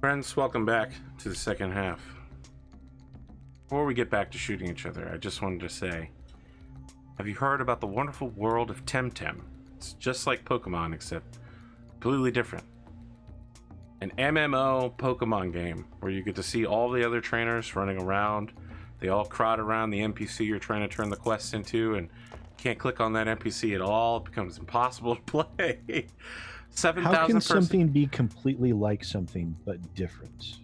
Friends, welcome back to the second half. Before we get back to shooting each other, I just wanted to say, have you heard about the wonderful world of Temtem? It's just like Pokemon, except completely different. An MMO Pokemon game where you get to see all the other trainers running around. They all crowd around the NPC you're trying to turn the quest into, and you can't click on that NPC at all. It becomes impossible to play. 7,000 How can person... something be completely like something but different?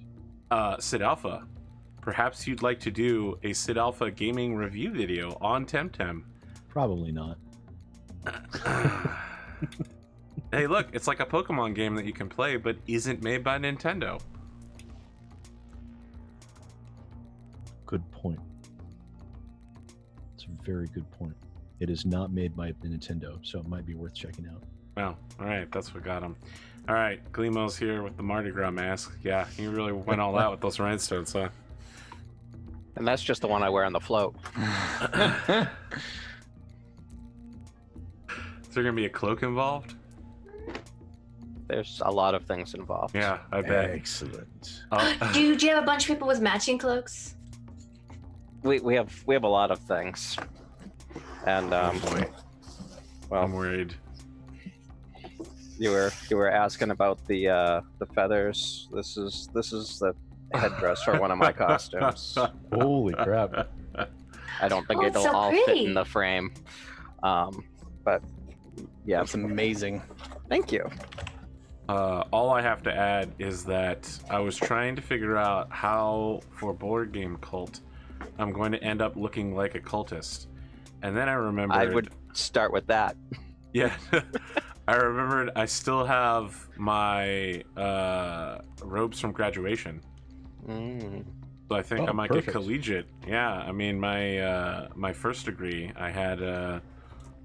SidAlpha, perhaps you'd like to do a SidAlpha gaming review video on Temtem. Probably not. Hey, look, it's like a Pokemon game that you can play, but isn't made by Nintendo. Good point. It's a very good point. It is not made by Nintendo, so it might be worth checking out. Well, all right, that's what got him. All right, Gleemo's here with the Mardi Gras mask. Yeah, he really went all out with those rhinestones, huh? And that's just the one I wear on the float. Is there gonna be a cloak involved? There's a lot of things involved. Yeah, I bet. Excellent. Do you have a bunch of people with matching cloaks? We have a lot of things. And Oh boy, well, I'm worried. you were asking about the feathers. This is the headdress for one of my costumes. Holy crap. I don't think Oh, it'll it's so all fit pretty. in the frame. But yeah, That's amazing. thank you. All I have to add is that I was trying to figure out how, for board game cult, I'm going to end up looking like a cultist. And then I remembered... I would start with that. Yeah. I remembered I still have my robes from graduation. Mm. So I think Oh, I might perfect. get collegiate. Yeah, I mean, my first degree, I had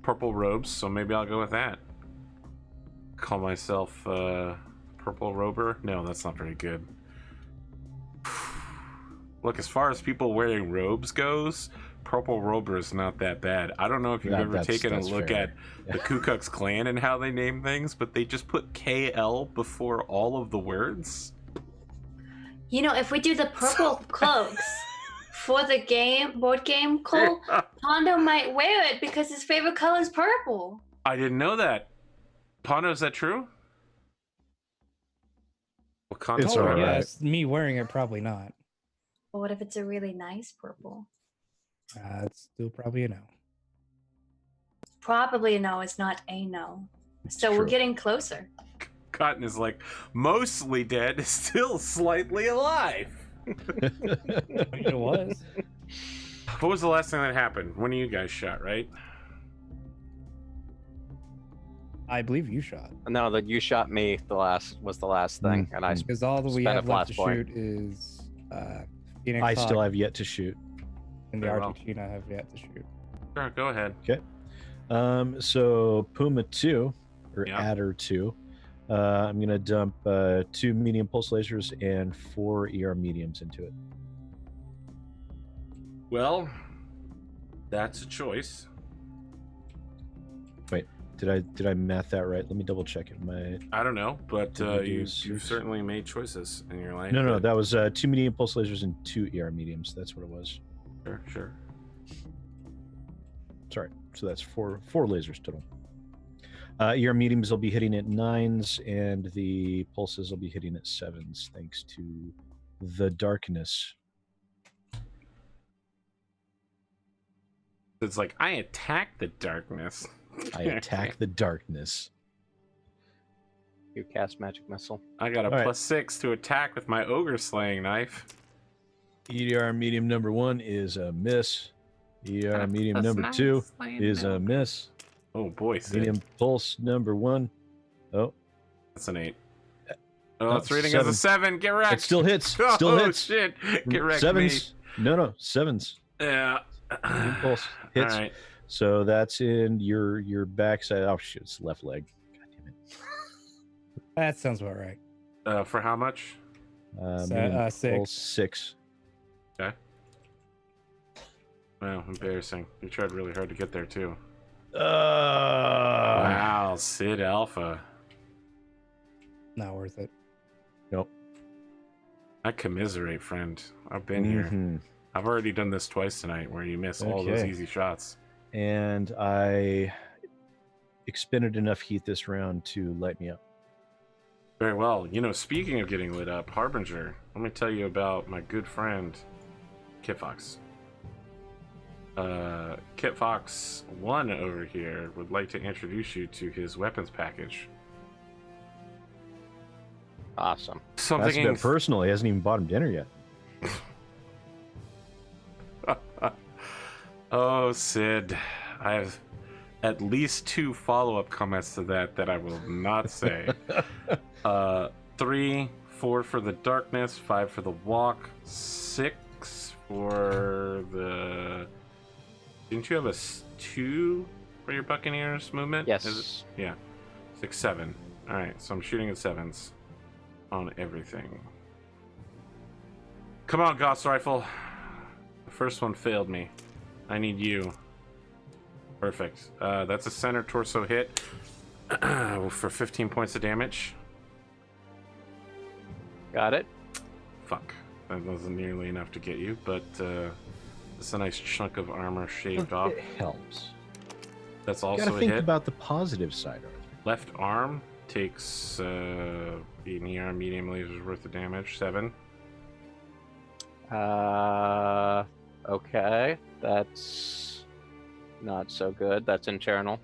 purple robes, so maybe I'll go with that. Call myself Purple Rober? No, that's not very good. Look, as far as people wearing robes goes, Purple Rober is not that bad. I don't know if you've Yeah, ever taken a that's look fair. at the Ku Klux Klan and how they name things, but they just put KL before all of the words. You know, if we do the purple cloaks for the board game, Cole, Pondo might wear it because his favorite color is purple. I didn't know that. Pondo, is that true? Well, It's Oh, all right. yes, me wearing it, probably not. But what if it's a really nice purple? It's still probably a no. Probably a no, it's not a no. So we're True. getting closer. Cotton is like, mostly dead, still slightly alive. It was. What was the last thing that happened? One of you guys shot, right? I believe you shot. No, that you shot me was the last thing, and I Because all that we Spend have a left to flashpoint. shoot is Phoenix I still Hawk have yet to shoot. and the Very well. Argentina have yet to shoot. Sure, go ahead. So Puma 2, or Yeah. Adder 2, I'm going to dump 2 medium pulse lasers and 4 ER mediums into it. Well, that's a choice. Wait, did I math that right? Let me double check it. I don't know, but Did you you've do- certainly made choices in your life. No, but- that was 2 medium pulse lasers and 2 ER mediums. That's what it was. Sure. Sorry. So that's four lasers total. ER mediums will be hitting at 9s, and the pulses will be hitting at 7s, thanks to the darkness. It's like, I attack the darkness. I attack the darkness. you cast magic missile. I got a All right. +6 to attack with my ogre slaying knife. ER medium number 1 is a miss. ER medium That's number nice, 2 slaying is a milk. miss. Oh boy, Sid. Medium pulse number 1. Oh, That's an 8. Oh, it's reading as seven. a 7. Get wrecked. it still hits. Still Oh hits. shit! Get wrecked, Sevens. No, 7s. me. Yeah. Medium pulse hits. All right. So that's in your backside. Oh shit, it's left leg. God damn it. That sounds about right. For how much? Medium 6. pulse, 6. Okay. Wow, embarrassing. You tried really hard to get there too. Wow, SidAlpha. Not worth it. Nope. I commiserate, friend. I've been here. Mhm. I've already done this twice tonight where you miss all those Okay. easy shots. And I expended enough heat this round to light me up. Very well. You know, speaking of getting lit up, Harbinger, let me tell you about my good friend, Kit Fox. Kit Fox 1 over here would like to introduce you to his weapons package. Awesome. So I'm That's a thinking, bit personal. He hasn't even bought him dinner yet. oh, Sid, I have at least 2 follow-up comments to that I will not say. 3, 4 for the darkness, 5 for the walk, 6 for the... Didn't you have a 2 for your Buccaneers movement? Yes. Yeah. 6, 7. Alright, so I'm shooting at 7s on everything. Come on, Gauss Rifle. The first one failed me. I need you. Perfect. That's a center torso hit for 15 points of damage. Got it. Fuck. That wasn't nearly enough to get you, but it's a nice chunk of armor shaved off. It helps. That's You also gotta a think hit. about the positive side, Arthur. Left arm takes near medium lasers worth of damage. 7. Okay. That's not so good. That's internal.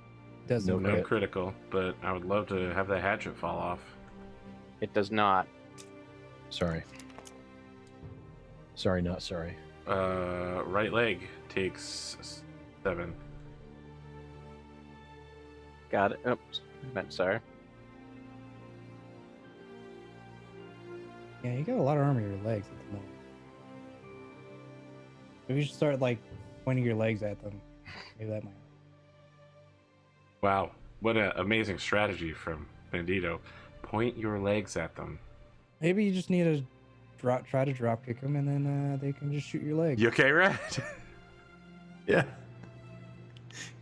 Doesn't No hit. critical, but I would love to have that hatchet fall off. It does not. Sorry. Sorry, not sorry. Right leg takes 7. Got it. Oops. I meant sorry. Yeah, you got a lot of armor in your legs at the moment. Maybe you should start like pointing your legs at them. Maybe that might. Wow, what an amazing strategy from Bandito. Point your legs at them. Maybe you just need to try to drop kick them, and then they can just shoot your leg. You okay, Red? Yeah.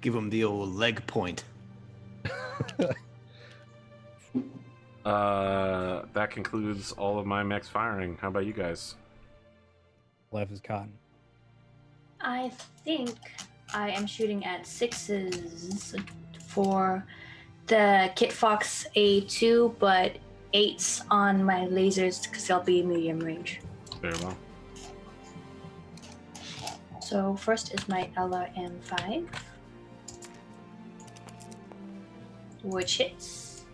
Give him the old leg point. That concludes all of my mechs firing. How about you guys? Left is cotton. I think I am shooting at 6s for the Kit Fox A2, but 8s on my lasers because they'll be medium range. Very well. So first is my LRM5, which hits.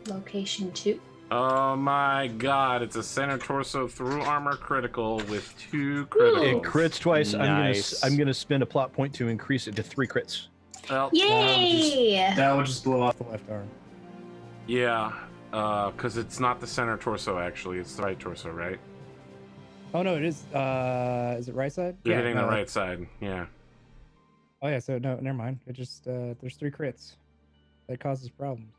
Location 2. Oh my god, it's a center torso through armor critical with 2 criticals. It crits twice. Nice. I'm gonna spend a plot point to increase it to 3 crits. Well, Yay! That would just blow off. The left arm. yeah, because it's not the center torso actually, it's the right torso, right? Oh no, it is. Is it right side? You're hitting the no. right side, yeah. Oh yeah, so no, never mind. It just there's 3 crits. That causes problems.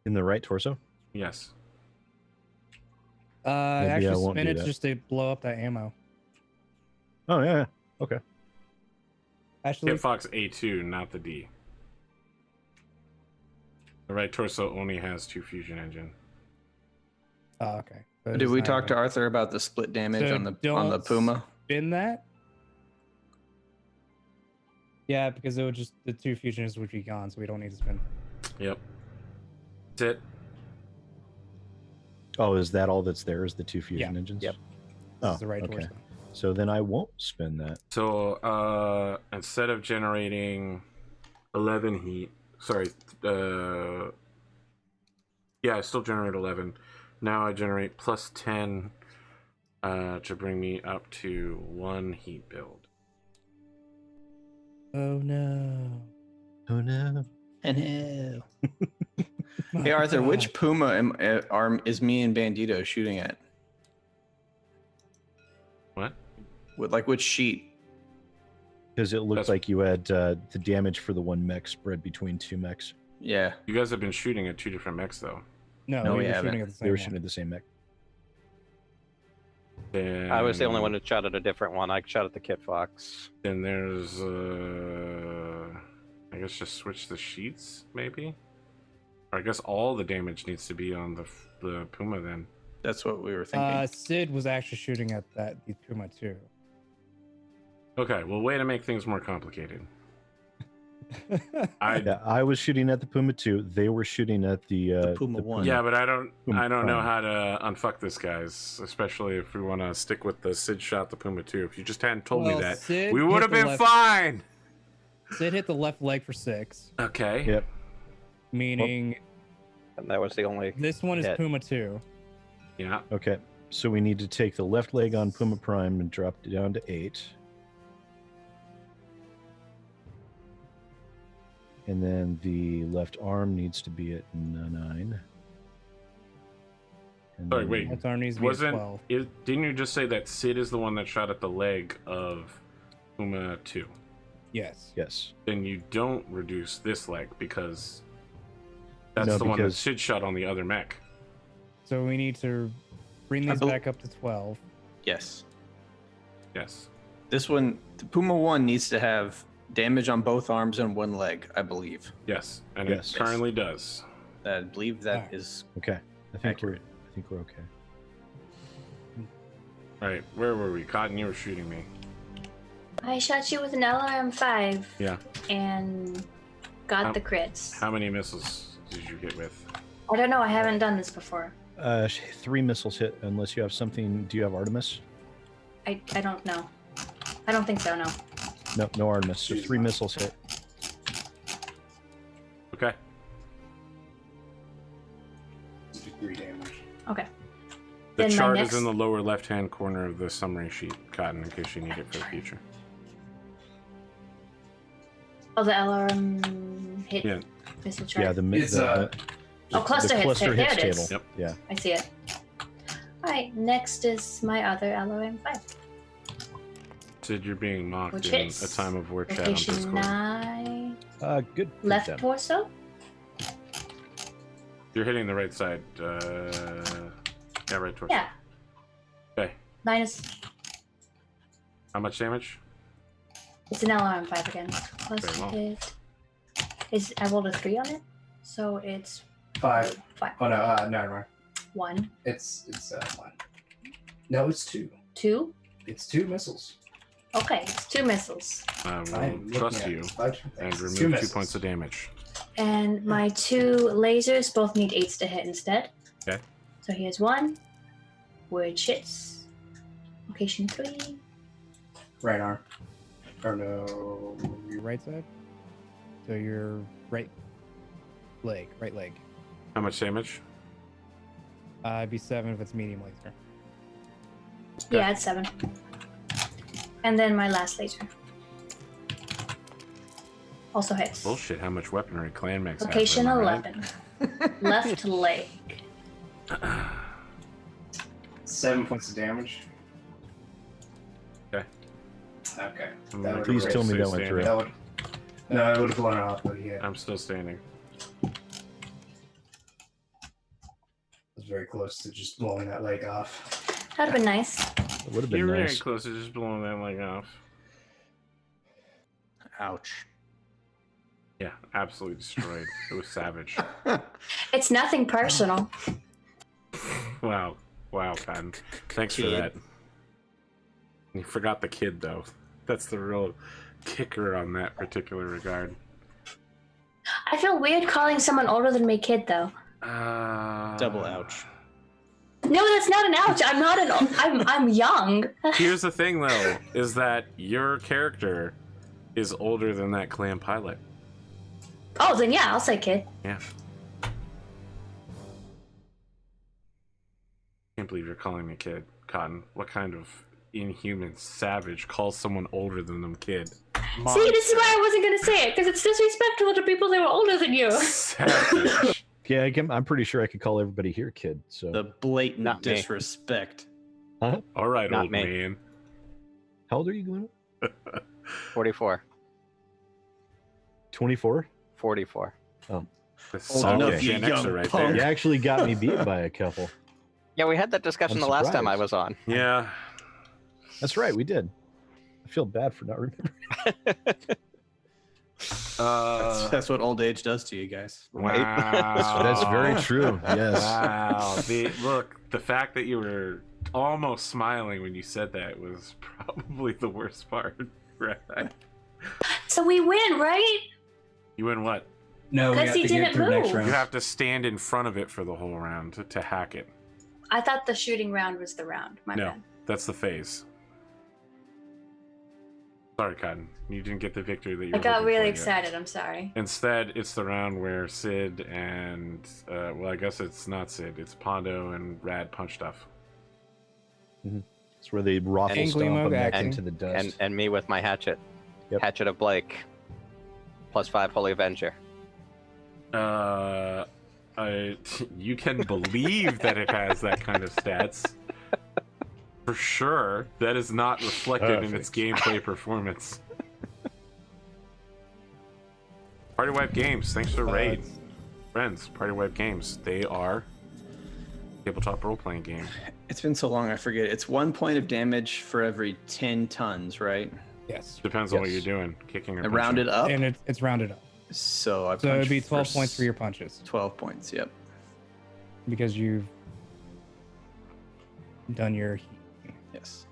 In the right torso? Yes. Maybe I Actually won't spin do it that. just to blow up that ammo. Oh, yeah. Okay. Actually, Kit Fox A2, not the D. The right torso only has 2 fusion engine. oh, okay. So Did it's we not talk to even- Arthur about the split damage So on the don't Puma? Spin that? Yeah, because it would just the 2 fusions would be gone, so we don't need to spin. Yep. That's it. Oh, is that all that's there? Is the 2 fusion engines? Yep. This Oh, is the right okay. torso. So then I won't spin that. So instead of generating 11 heat, sorry, yeah, I still generate 11. Now I generate plus 10 to bring me up to 1 heat build. Oh no. Oh, no. And hey Arthur, which Puma arm is me and Bandito shooting at? What? Which sheet? Because it looked That's- like you had the damage for the 1 mech spread between 2 mechs. Yeah. You guys have been shooting at 2 different mechs, though. No, No, we we were haven't. shooting at the same They were one. shooting at the same mech. Then, I was the only one who shot at a different one. I shot at the Kit Fox. Then there's, I guess just switch the sheets, maybe? Or I guess all the damage needs to be on the Puma then. That's what we were thinking. Sid was actually shooting at the Puma too. Okay, well, way to make things more complicated. I was shooting at the Puma 2. They were shooting at the Puma 1. Yeah, but I don't know Prime. how to unfuck this, guys. Especially if we want to stick with the Sid shot the Puma 2. If you just hadn't told me that, Sid we hit would have the been left- fine. Sid hit the left leg for 6, Okay. Yep. meaning And that was the only. this one is hit. Puma 2. Yeah. Okay, so we need to take the left leg on Puma Prime and drop it down to 8. And then the left arm needs to be at 9. And Sorry, then- wait. Left arm needs to be at 12. Didn't you just say that Sid is the one that shot at the leg of Puma 2? Yes. Yes. Then you don't reduce this leg because that's No, the one that because- Sid shot on the other mech. So we need to bring these bel- back up to 12. Yes. Yes. This one, the Puma 1 needs to have damage on both arms and one leg, I believe. Yes. And Yes. it currently does. I believe that Alright. is Okay. I think accurate. we're okay. All right. Where were we? Cotton, you were shooting me. I shot you with an LRM-5 Yeah. and got the crits. How many missiles did you hit with? I don't know. I haven't done this before. 3 missiles hit unless you have something. Do you have Artemis? I don't know. I don't think so. No. No Artemis. So 3 missiles hit. Okay. 3 damage. Okay. The Then my chart next- is in the lower left-hand corner of the summary sheet, Cotton, in case you need it for the future. Oh, the LRM hit Yeah. missile chart. Yeah, the It's, cluster hits. cluster There hits it is. table. Yep. Yeah. I see it. All right. Next is my other LRM-5. Sid, you're being mocked Which in hits? a time of war chat on Location Discord. 9. Good. Left then. torso. You're hitting the right side. Yeah, right torso. Yeah. Okay. Minus. How much damage? It's an LRM-5 again. Plus Very well. hit. I rolled a 3 on it, so it's 5. 5. Oh no, no, never mind. 1, It's 1. No, it's 2. 2. It's 2 missiles. Okay, it's 2 missiles. I I'm will looking trust at you it. 5 and things. It's remove 2 2 missiles. points of damage. And my 2 lasers both need 8s to hit instead. Okay. So here's 1, which hits. Location 3. Right arm. Or no. Your right side. So your right leg. How much damage? It'd be 7 if it's medium laser. Yeah, it's 7. And then my last laser. Also hits. Bullshit, how much weaponry clan mechs have. Location am I right? 11. Left leg. 7 points of damage. Okay. Okay. I'm That gonna would Please be tell great. me that stay went through. standing. That would. No, it would have blown off, but yeah. I'm still standing. It was very close to just blowing that leg off. That'd have been nice. It would have been You're very nice. close to just blowing that leg off. ouch. Yeah, absolutely destroyed. It was savage. It's nothing personal. Wow. Wow, Cotton. Thanks for Kid. that. You forgot the kid, though. That's the real kicker on that particular regard. I feel weird calling someone older than me kid, though. Double ouch. No, that's not an ouch. I'm not I'm young. Here's the thing, though, is that your character is older than that clan pilot. Oh, then yeah, I'll say kid. Yeah. Can't believe you're calling me kid, Cotton. What kind of inhuman savage calls someone older than them kid? See, this is why I wasn't gonna say it because it's disrespectful to people that were older than you. Savage. Yeah, I'm pretty sure I could call everybody here kid. So The blatant Not me. disrespect. All right, Not old me. man. how old are you, Glenn? 44. 24. 44. The Old solid enough, you Gen young Xer right punk. You there. actually got me beat by a couple. Yeah, we had that discussion I'm the last time I surprised. was on. Yeah. That's right, we did. I feel bad for not remembering. That's what old age does to you guys. Wow. That's very true. Yes. Wow. The fact that you were almost smiling when you said that was probably the worst part. Right? So we win, right? You win what? No, we 'Cause have he to get didn't through next move. round. You have to stand in front of it for the whole round to hack it. I thought the shooting round was the round. My No, bad. that's the phase. Sorry, Cotton. You didn't get the victory that you I were got hoping really for yet. excited. I'm sorry. Instead, it's the round where Sid and, well, I guess it's not Sid. It's Pondo and Rad punch stuff. It's where they raffle And stomp Gleemo them back acting. into the dust. And me with my hatchet. Yep. Hatchet of Blake. +5 Holy Avenger. You can believe that it has that kind of stats. For sure, that is not reflected in its gameplay performance. Party Wipe Games, thanks for the raid. Friends, Party Wipe Games, they are tabletop role-playing game. It's been so long, I forget. It's 1 point of damage for every 10 tons, right? Yes. Depends on what Yes. you're doing, kicking or And punching. rounded up. And it's rounded up. So I So it'd punch be 12 for points for your punches 12 points. Yep. because you've done your heat. Yes.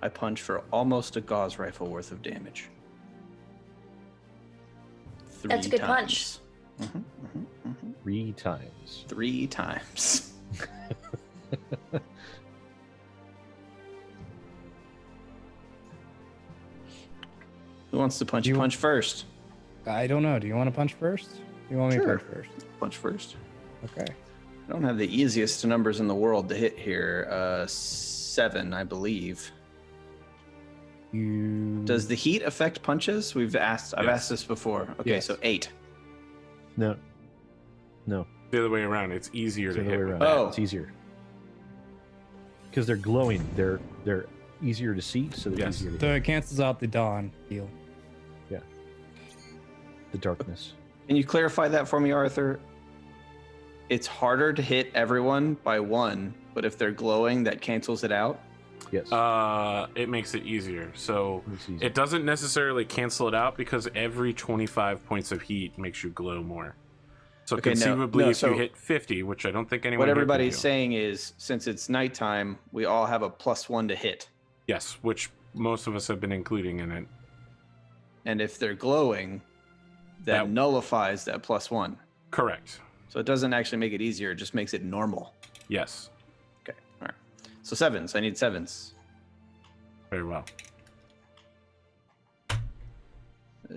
I punch for almost a gauze rifle worth of damage. That's a good punch. Mhm, 3 times. 3 times. Who wants to punch? You- Punch first. I don't know. Do you want to punch first? You want me Sure. to punch first? Punch first. Okay. I don't have the easiest numbers in the world to hit here. 7, I believe. You Does the heat affect punches? I've Yes. asked this before. Okay, Yes. so 8. No. No. The other way around, it's easier It's to the other hit way with around. that. Oh. It's easier. Because they're glowing. They're easier to see, so they're Yes. easier to So hit. it cancels out the dawn heal. The darkness. Can you clarify that for me, Arthur? It's harder to hit everyone by 1, but if they're glowing, that cancels it out. Yes. It makes it easier. So It's easier. it doesn't necessarily cancel it out because every 25 points of heat makes you glow more. So Okay, no, conceivably, no, if so- you hit 50, which I don't think anyone What here can everybody's do. saying is, since it's nighttime, we all have a +1 to hit. Yes, which most of us have been including in it. And if they're glowing, that That- nullifies that +1. Correct. So it doesn't actually make it easier, it just makes it normal. Yes. Okay, all right. So 7s, I need 7s. Very well. Uh,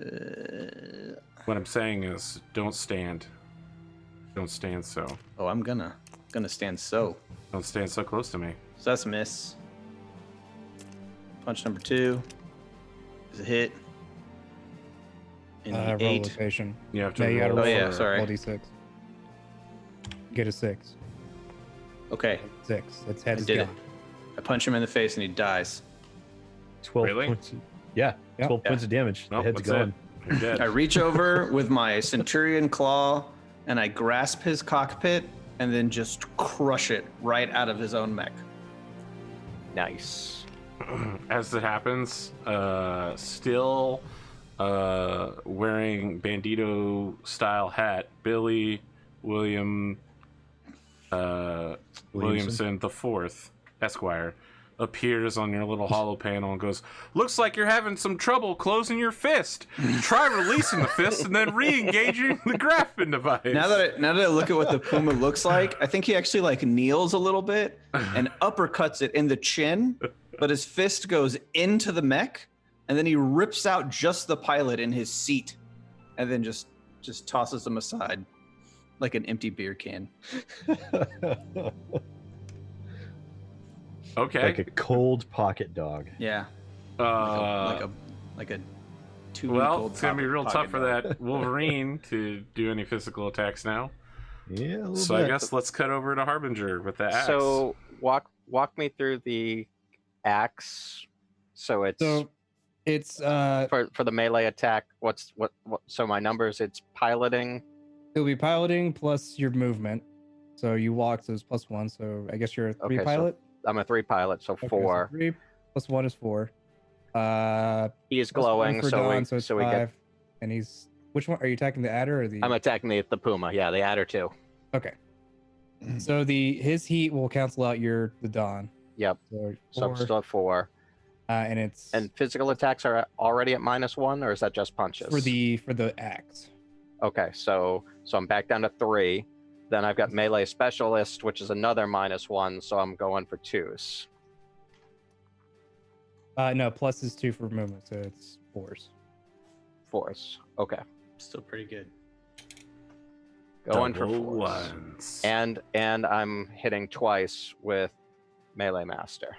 What I'm saying is, don't stand. Don't stand so. oh, I'm gonna stand so. Don't stand so close to me. So that's a miss. Punch number 2 is a hit. And Roll 8. location. You have to Yeah, you gotta roll roll. Oh, yeah, for- sorry. Roll d6. Get a 6. Okay, 6. Its head I is did it. gone. I punch him in the face and he dies. 12 Really? points. Yeah. Yep. 12 Yeah. points of damage. Nope, the head's that's gone. it. You're dead. I reach over with my Centurion claw and I grasp his cockpit and then just crush it right out of his own mech. Nice. As it happens, still wearing bandito style hat, Billy Williamson the Fourth, Esquire, appears on your little hollow panel and goes, "Looks like you're having some trouble closing your fist. Try releasing the fist and then re-engaging the grasping device." Now that I look at what the puma looks like, I think he actually like kneels a little bit and uppercuts it in the chin, but his fist goes into the mech and then he rips out just the pilot in his seat and then just tosses him aside like an empty beer can. Okay. Like a cold pocket dog. Yeah. Like a 2 week Well, old it's gonna be real pocket tough for dog. that Wolverine to do any physical attacks now. Yeah, a little So bit. I guess let's cut over to Harbinger with the axe. So walk me through the axe. So it's So it's for the melee attack. What? So my numbers. It's piloting. it'll be piloting plus your movement. So you walk, so it's +1. So I guess you're a 3 Okay, so pilot. I'm a 3 pilot, so Okay, so 4. 3 plus 1 is 4. He is Plus one glowing, for so Dawn, we so it's so we 5, get and he's Which one are you attacking? The adder or the? I'm attacking the puma. Yeah, the adder too. Okay. So his heat will cancel out the dawn. Yep. So So I'm still at 4. and it's And physical attacks are already at -1, or is that just punches? for the axe. Okay, so I'm back down to 3. Then I've got melee specialist, which is another -1, so I'm going for 2s. No, plus is 2 for movement, so it's 4s. 4s. Okay. Still pretty good. Going for Double 4s. ones. And I'm hitting twice with melee master.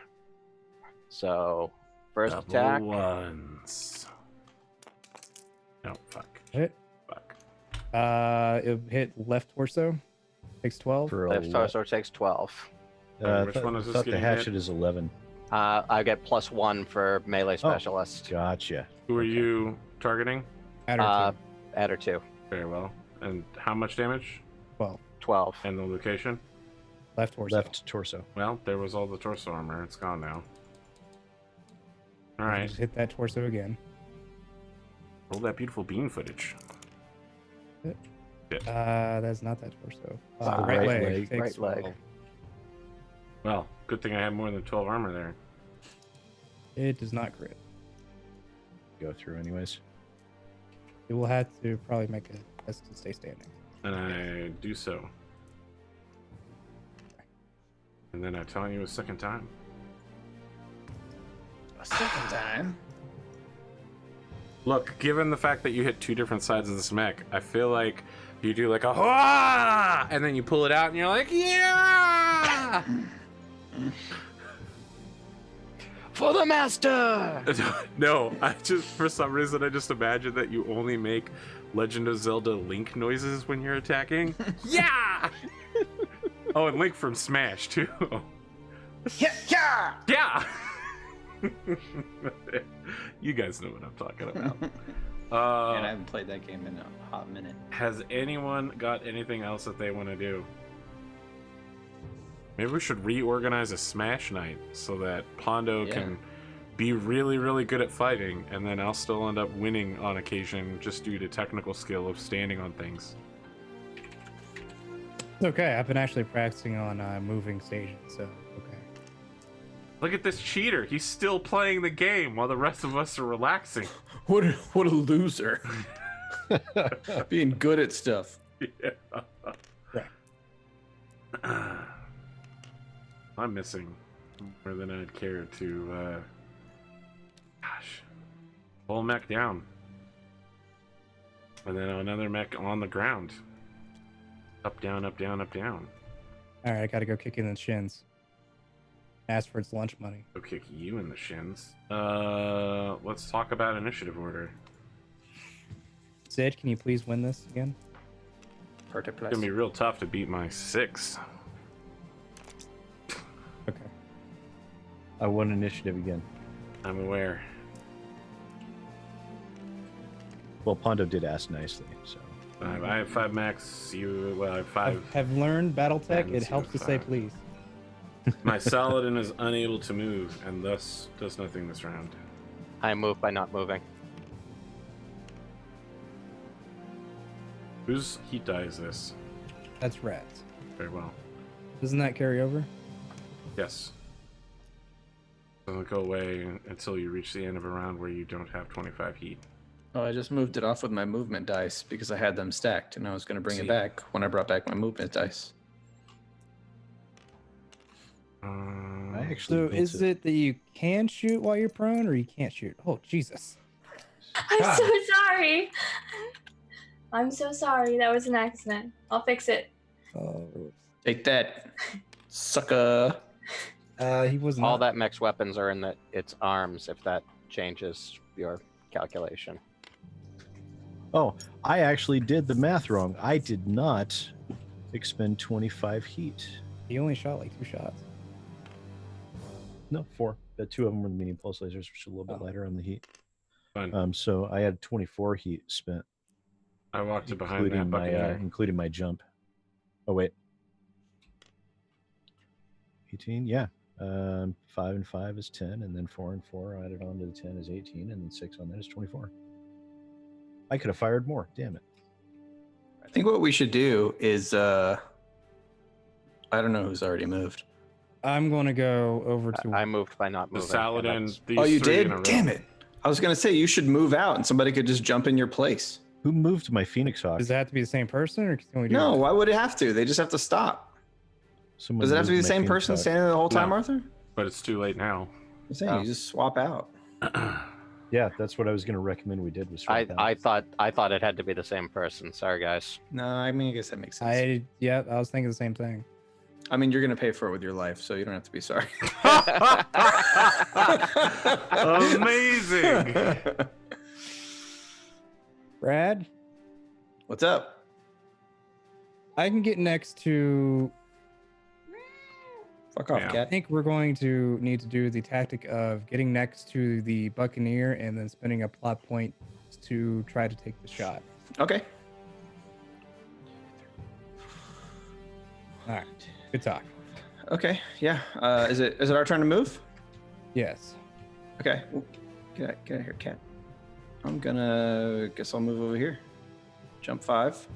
So first Double attack. ones. No, fuck. Hit. Fuck. It hit left torso. Takes 12. For Left torso takes 12. Which one is this thought the getting hit? hatchet is 11. I get +1 for melee specialist. Gotcha. Who are you targeting? Adder Adder 2. Very well. And how much damage? 12. 12. And the location? Left torso. Left torso. Well, there was all the torso armor. It's gone now. All You right. Just hit that torso again. Roll that beautiful bean footage. That's not that torso. Wow. Right Right leg. leg. Takes Right leg. 12. Well, good thing I had more than 12 armor there. It does not crit. Go through anyways. It will have to probably make a test to stay standing. And I do so. And then I tell you a second time. A second time. Look, given the fact that you hit 2 different sides of this mech, I feel like you do like a "Hurrah!" and then you pull it out and you're like, yeah! For the master! No, I just, for some reason, I just imagine that you only make Legend of Zelda Link noises when you're attacking. Yeah! Oh, and Link from Smash, too. Yeah. Yeah! You guys know what I'm talking about. And I haven't played that game in a hot minute. Has anyone got anything else that they want to do? Maybe we should reorganize a Smash night so that Pondo can be really, really good at fighting, and then I'll still end up winning on occasion just due to technical skill of standing on things. It's okay. I've been actually practicing on moving stations, so okay. Look at this cheater. He's still playing the game while the rest of us are relaxing. What a loser. Being good at stuff. Yeah. Right. I'm missing more than I'd care to, pull a mech down. And then another mech on the ground. Up, down, up, down, up, down. All right, I gotta go kick in the shins. Ask for its lunch money. Go kick you in the shins. Let's talk about initiative order. Sid, can you please win this again? It's gonna be real tough to beat my 6. Okay. I won initiative again. I'm aware. Well, Pondo did ask nicely, so. I have 5 max. I have 5. Have learned Battletech. And It helps to say 5. please. My Saladin is unable to move, and thus does nothing this round. I move by not moving. Whose heat die is this? That's rats. Very well. Doesn't that carry over? Yes. Doesn't go away until you reach the end of a round where you don't have 25 heat. Oh, I just moved it off with my movement dice because I had them stacked, and I was going to bring See. it back when I brought back my movement dice. I actually So built is it that you can shoot while you're prone, or you can't shoot? Oh Jesus! I'm so sorry. I'm so sorry. That was an accident. I'll fix it. Oh, Take that, sucker. he was not. All that mech's weapons are in its arms, if that changes your calculation. Oh, I actually did the math wrong. I did not expend 25 heat. He only shot like 2 shots. No, 4. The 2 of them were the medium pulse lasers, which are a little bit lighter on the heat. Fine. So I had 24 heat spent, I walked to behind that including my Buccaneer. including my jump. Oh wait, 18. Yeah, 5 and 5 is 10, and then 4 and 4 added on to the 10 is 18, and then 6 on that is 24. I could have fired more. Damn it. I think what we should do is I don't know who's already moved. I'm going to go over to. I moved by not The moving. Saladin. that's- These Oh, you three did? in a row. Damn it. I was going to say you should move out and somebody could just jump in your place. Who moved my Phoenix Hawk? Does it have to be the same person, or can we do? No, that? why would it have to? They just have to stop. Someone Does it have to be the moved my same Phoenix person Hawk. standing there the whole time, No. Arthur? But it's too late now. I'm saying Oh. you just swap out. Yeah, that's what I was going to recommend we did. Was swap out. I thought it had to be the same person. Sorry, guys. No, I mean, I guess that makes sense. I was thinking the same thing. I mean, you're going to pay for it with your life, so you don't have to be sorry. Amazing. Brad, What's up? I can get next to. Fuck off, Yeah. I cat. think we're going to need to do the tactic of getting next to the Buccaneer and then spending a plot point to try to take the shot. Okay. All right, good talk. Okay. Yeah. Is it our turn to move? Yes. Okay. Ooh, get out of here, cat. I'm gonna guess I'll move over here. Jump 5.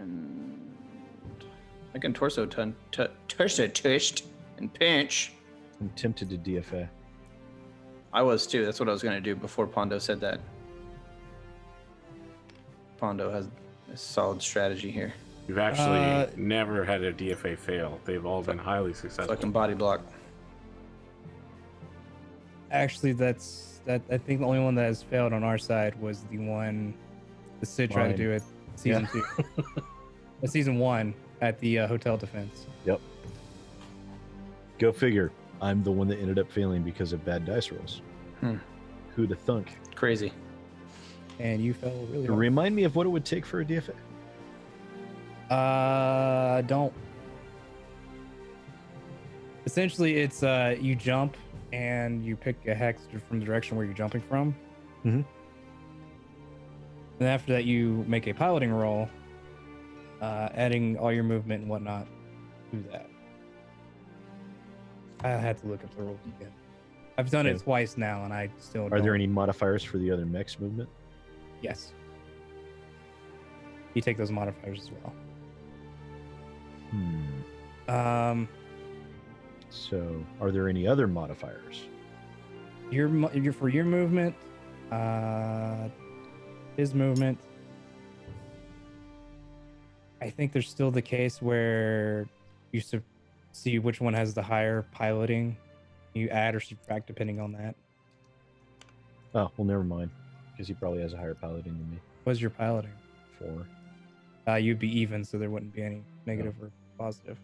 And I can torso tushed and pinch. I'm tempted to DFA. I was too. That's what I was gonna do before Pondo said that. Pondo has a solid strategy here. You've actually never had a DFA fail. They've all been highly successful. Fucking body block. Actually, I think the only one that has failed on our side was the one the Sid tried to Mine. do at season 2. Season 1 at the hotel defense. Yep. Go figure. I'm the one that ended up failing because of bad dice rolls. Hmm. Who'd have thunk? Crazy. And you fell really hard. Remind me of what it would take for a DFA. Don't. Essentially, it's you jump and you pick a hex from the direction where you're jumping from. Mhm. And after that, you make a piloting roll, adding all your movement and whatnot to that. I had to look up the rules again. I've done it Okay. twice now, and I still Are don't. there any modifiers for the other mechs movement? Yes. You take those modifiers as well. So, are there any other modifiers? Your for your movement, his movement. I think there's still the case where you see which one has the higher piloting. You add or subtract depending on that. Oh, well, never mind. Because he probably has a higher piloting than me. What's your piloting? 4. You'd be even, so there wouldn't be any negative or positive.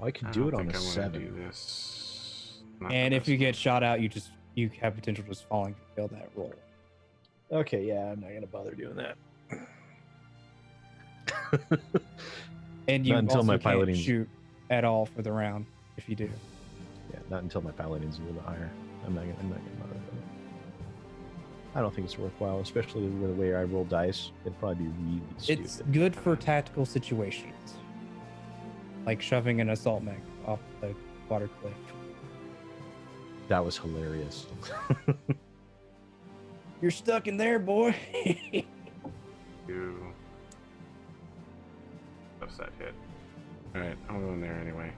I could I do don't it on think a I wanna 7. Do this. Not And the if you best. get shot out, you have potential just falling to fail that roll. Okay, yeah, I'm not going to bother doing that. And you Not until also my can't piloting- shoot at all for the round if you do. Yeah, not until my piloting's a little bit higher. I'm not gonna bother with it. I don't think it's worthwhile, especially with the way I roll dice. It'd probably be really stupid. It's good for tactical situations, like shoving an assault mech off the water cliff. That was hilarious. You're stuck in there, boy. You. That's that hit. Alright, I'm going there anyway.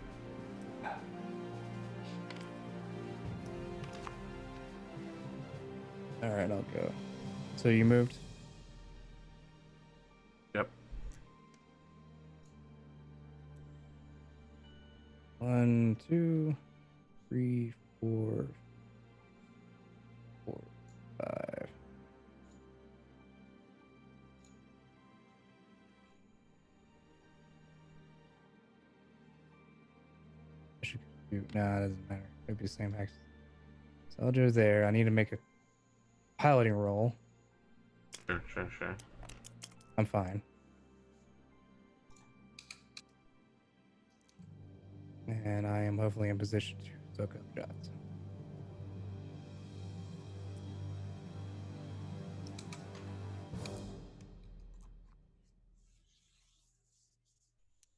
All right, I'll go. So you moved? Yep. 1, 2, 3, 4, 5. I should do. Nah, it doesn't matter. It'd be the same hex. So I'll do there. I need to make a piloting roll. Sure. I'm fine. And I am hopefully in position to soak up shots.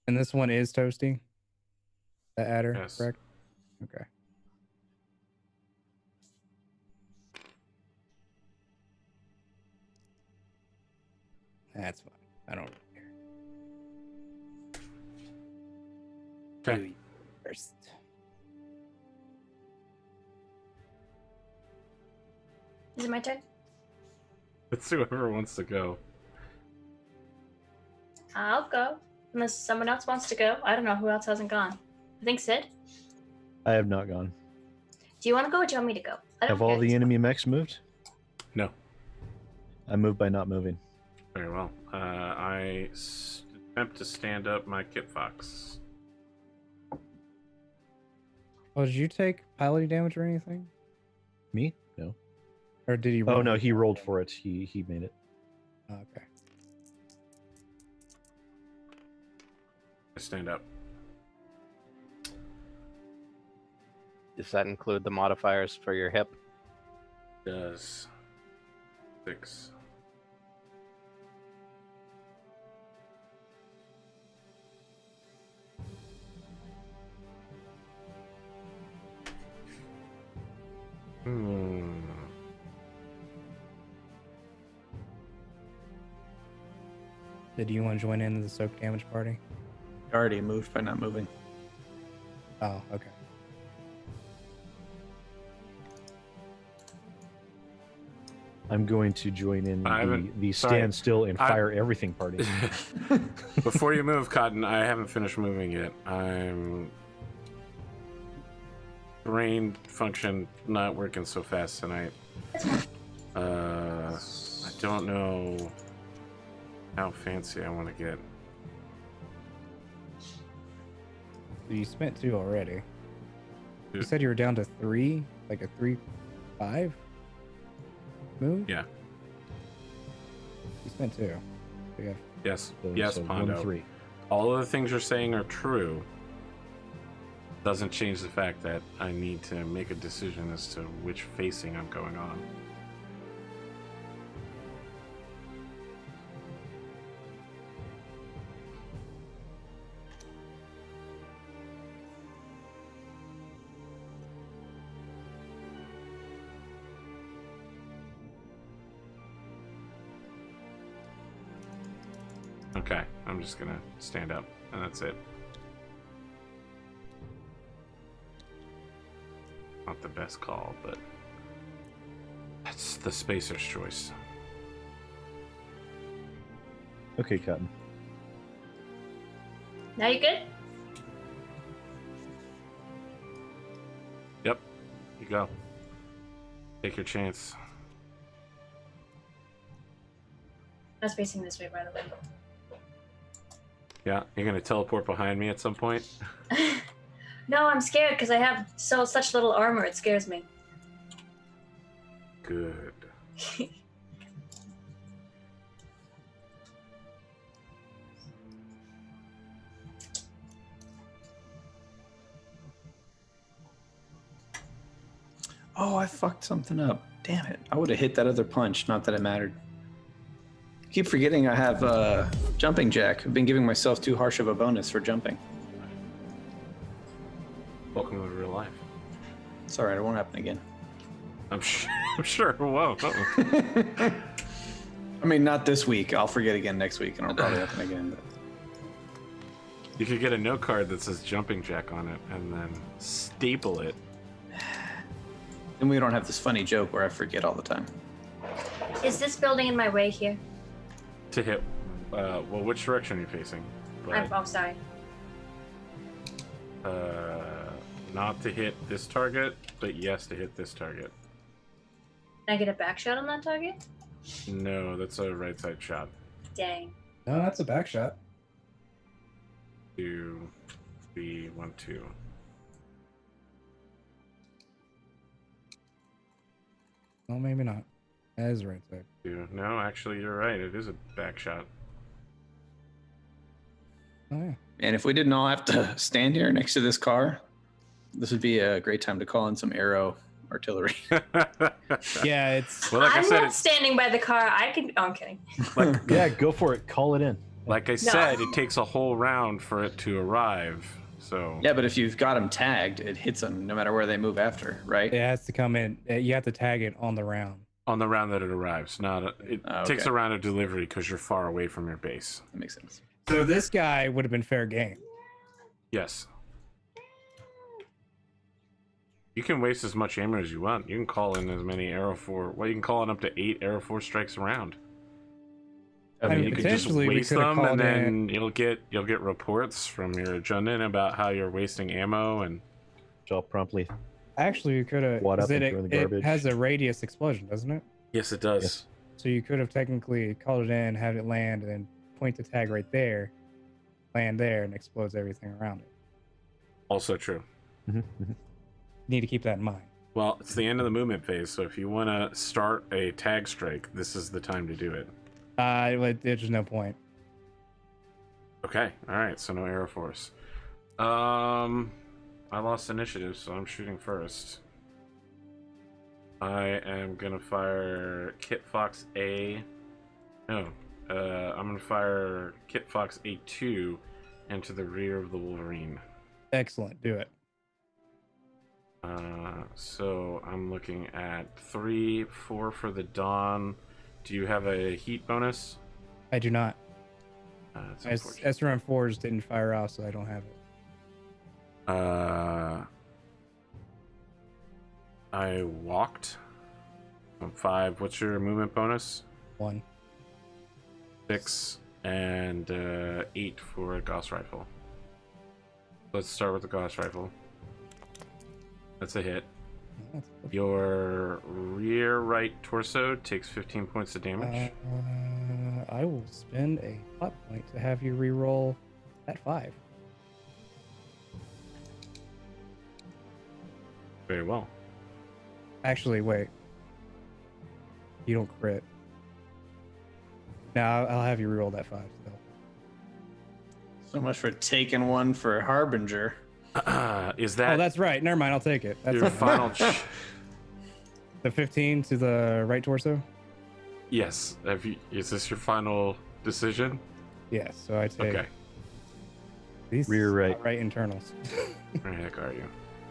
And this one is toasty. The adder, Yes. correct? Okay. That's fine. I don't really care. Okay. You first. Is it my turn? It's whoever wants to go. I'll go. Unless someone else wants to go. I don't know who else hasn't gone. I think Sid. I have not gone. Do you want to go or do you want me to go? I don't Have all care. the enemy mechs moved? No. I moved by not moving. Very well. I attempt to stand up my Kit Fox. Oh, did you take piloting damage or anything? Me? No. Or did he Oh roll? no, he rolled for it. He made it. Oh, okay. I stand up. Does that include the modifiers for your hip? Does 6. Did you want to join in the soak damage party? Already moved by not moving. Oh, okay. I'm going to join in I haven't- the sorry. stand still and I- fire everything party. Before you move, Cotton, I haven't finished moving yet. I'm brain function not working so fast tonight. I don't know how fancy I want to get. You spent 2 already. You Dude. said you were down to 3, like a 3-5 move. Yeah. You spent 2. So you have Yes. So, Yes, so Pondo. 1-3. All of the things you're saying are true. Doesn't change the fact that I need to make a decision as to which facing I'm going on. Okay, I'm just gonna stand up, and that's it. Not the best call, but that's the spacer's choice. Okay, Cotton. Now you good? Yep, you go. Take your chance. I was facing this way, by the way. Yeah, you're gonna teleport behind me at some point. No, I'm scared because I have such little armor. It scares me. Good. Oh, I fucked something up. Damn it. I would have hit that other punch, not that it mattered. Keep forgetting I have jumping jack. I've been giving myself too harsh of a bonus for jumping. Welcome to real life. It's alright, it won't happen again. I'm sure it won't. I mean, not this week. I'll forget again next week, and it'll probably happen again. But... You could get a note card that says jumping jack on it and then staple it. Then we don't have this funny joke where I forget all the time. Is this building in my way here? To hit, well, which direction are you facing? But, Oh, sorry. not to hit this target, but yes to hit this target. Can I get a back shot on that target? No, that's a right side shot. Dang. No, that's a back shot. 2, 3, 1, 2. Well, maybe not. That is the right side. 2. No, actually, you're right. It is a back shot. Oh yeah. And if we didn't all have to stand here next to this car, this would be a great time to call in some arrow artillery. Yeah, it's Well, like I I'm said, not standing by the car. I can. Oh, I'm kidding. like, Yeah, go for it. Call it in. like I said, it takes a whole round for it to arrive. So Yeah, but if you've got them tagged, it hits them no matter where they move after, right? it has to come in. You have to tag it on the round. On the round that it arrives. It takes a round of delivery because you're far away from your base. That makes sense. So this guy would have been fair game. Yes. You can waste as much ammo as you want. You can call in as many arrow 4. Well, you can call in up to 8 arrow 4 strikes around. I mean, you could just potentially we waste could have them, and called then in. you'll get reports from your adjutant about how you're wasting ammo and. Which I'll promptly. Actually, you could have. Wad up and It, throw in the it garbage. has a radius explosion, doesn't it? Yes, it does. Yes. So you could have technically called it in, had it land, and then point the tag right there, land there, and explodes everything around it. Also true. You need to keep that in mind. Well, it's the end of the movement phase, so if you want to start a tag strike, this is the time to do it. There's no point. Okay, alright, so no arrow force. I lost initiative, so I'm shooting first. I am gonna fire Kit Fox A. No, I'm gonna fire Kit Fox A2 into the rear of the Wolverine. Excellent. Do it. So I'm looking at 3, 4 for the Dawn. Do you have a heat bonus? I do not. That's unfortunate. SRM 4s didn't fire off, so I don't have it. I walked. 5. What's your movement bonus? 1. 6 and 8 for a Gauss rifle. Let's start with the Gauss rifle. That's a hit. Your rear right torso takes 15 points of damage. I will spend a plot point to have you reroll at 5. Very well. Actually, wait. You don't crit. Now I'll have you reroll that 5 still. So much for taking one for Harbinger. Is that Oh, that's right. Never mind. I'll take it. That's your fine. final? The 15 to the right torso? Yes. Is this your final decision? Yes. So I take Okay. these Rear right. right internals. Where the heck are you?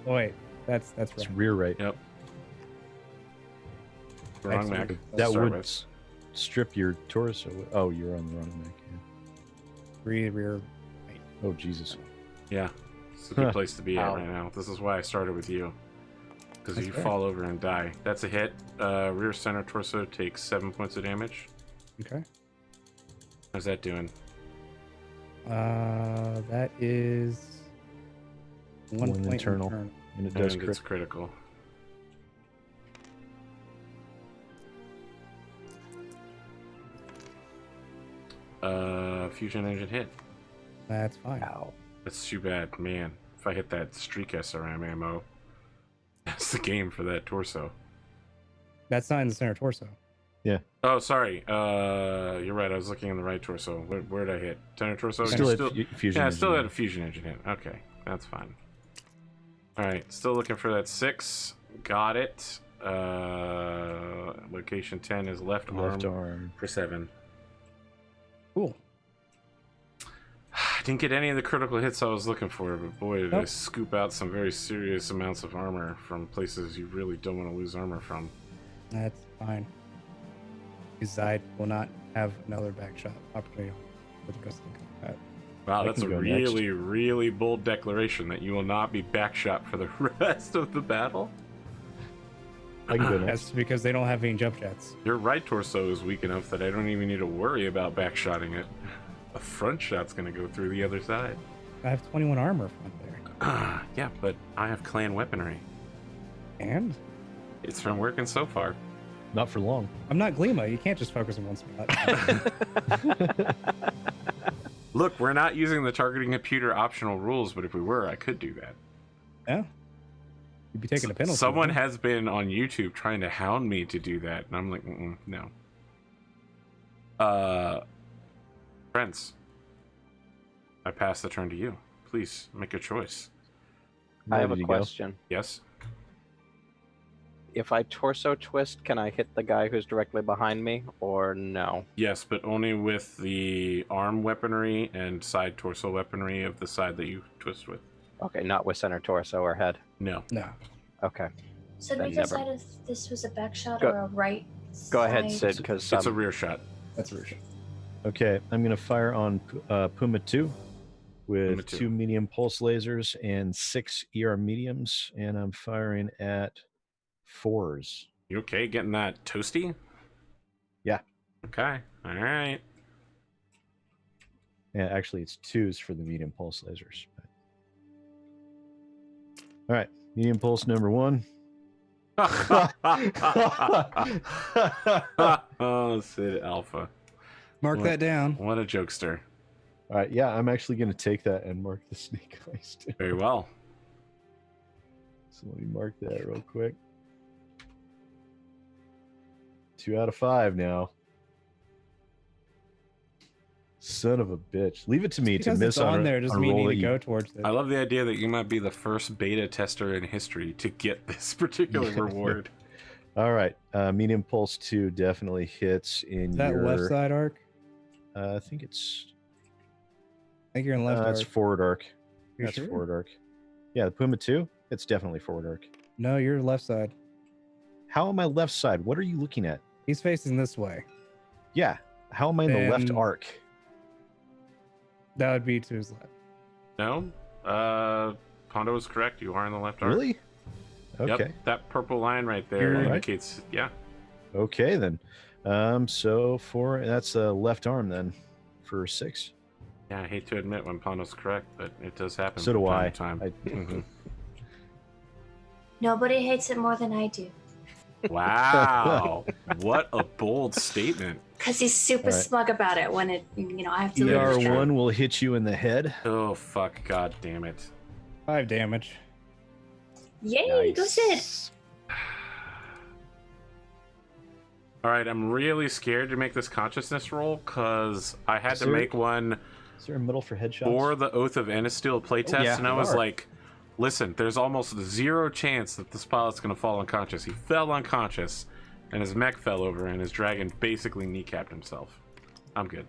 Oh, wait. That's It's right. rear right. Yep. Wrong Excellent. Mac. That Start would with. strip your torso. Oh, you're on the wrong neck. Rear. Oh, Jesus. Yeah. It's a good Huh. place to be at Ow. right now. This is why I started with you. Because That's you fair. fall over and die. That's a hit. Rear center torso takes 7 points of damage. Okay. How's that doing? That is one One point internal. And it does And crit. it's critical. Fusion engine hit. That's fine. Ow. That's too bad, man. If I hit that streak SRM ammo, that's the game for that torso. That's not in the center torso. Oh, sorry. You're right. I was looking in the right torso. Where did I hit? Center torso. Still You're at fusion. yeah, I engine. still had a fusion engine hit. Okay, that's fine. All right, still looking for that 6. Got it. Location 10 is left Left arm arm. for 7. Cool. I didn't get any of the critical hits I was looking for, but boy, did I Nope. scoop out some very serious amounts of armor from places you really don't want to lose armor from. That's fine. Because I will not have another back shot opportunity with the rest of the combat. Wow, I that's a can go next. really, really bold declaration that you will not be backshot for the rest of the battle. I can go next. That's because they don't have any jump jets. Your right torso is weak enough that I don't even need to worry about backshotting it. A front shot's gonna go through the other side. I have 21 armor front there. Yeah, but I have clan weaponry. And It's been working so far. Not for long. I'm not Glima. You can't just focus on one spot. Look, we're not using the targeting computer optional rules, but if we were, I could do that. Yeah. You'd be taking a penalty. Someone wouldn't has been on YouTube trying to hound me to do that, and I'm like, no. Friends, I pass the turn to you. Please make a choice. I have Ready a to go? question. Yes. If I torso twist, can I hit the guy who's directly behind me, or no? Yes, but only with the arm weaponry and side torso weaponry of the side that you twist with. Okay, not with center torso or head. No. No. Okay. So Then we never- decide if this was a back shot Go- or a right Go ahead, Side. Sid, because It's a rear shot. That's a shot. Okay, I'm going to fire on Puma 2 with Puma 2. 2 medium pulse lasers and 6 ER mediums, and I'm firing at 4s. You okay getting that toasty? Yeah. Okay. All right. Yeah, actually, it's 2s for the medium pulse lasers. All right, medium pulse number 1. Oh, SidAlpha. Mark What? that down. What a jokester. All right, yeah, I'm actually going to take that and mark the snake eyes too. Very well. So let me mark that real quick. 2 out of 5 now. Son of a bitch. Leave it to me to Because miss it's on a- there doesn't a mean you roll need that to you- go towards it. I love the idea that you might be the first beta tester in history to get this particular reward. All right, medium pulse 2 definitely hits in Is that your left side arc? I think it's I think you're in left arc. it's forward arc. You That's sure? forward arc. Yeah, the Puma 2, it's definitely forward arc. No, you're left side. How am I left side? What are you looking at? He's facing this way. Yeah, how am I in the left Then- arc? That would be to his left. No? Pondo was correct. You are in the left arc. Really? Okay. Yep, that purple line right there You're right. indicates, yeah. Okay then. So that's a left arm then for 6. Yeah, I hate to admit when Pondo's correct, but it does happen So from do time I. to time. Mhm. Nobody hates it more than I do. Wow. What a bold statement. Because he's super Alright. smug about it when I have to lose. ER1 will hit you in the head. Oh, fuck. God damn it. 5 damage. Yay, go Sid. All right, I'm really scared to make this consciousness roll because I had to Sir? make one Is there a middle for headshots? for the Oath of Ennistil playtest, yeah, and I there was are. like, listen, there's almost 0 chance that this pilot's going to fall unconscious. He fell unconscious, and his mech fell over, and his dragon basically kneecapped himself. I'm good.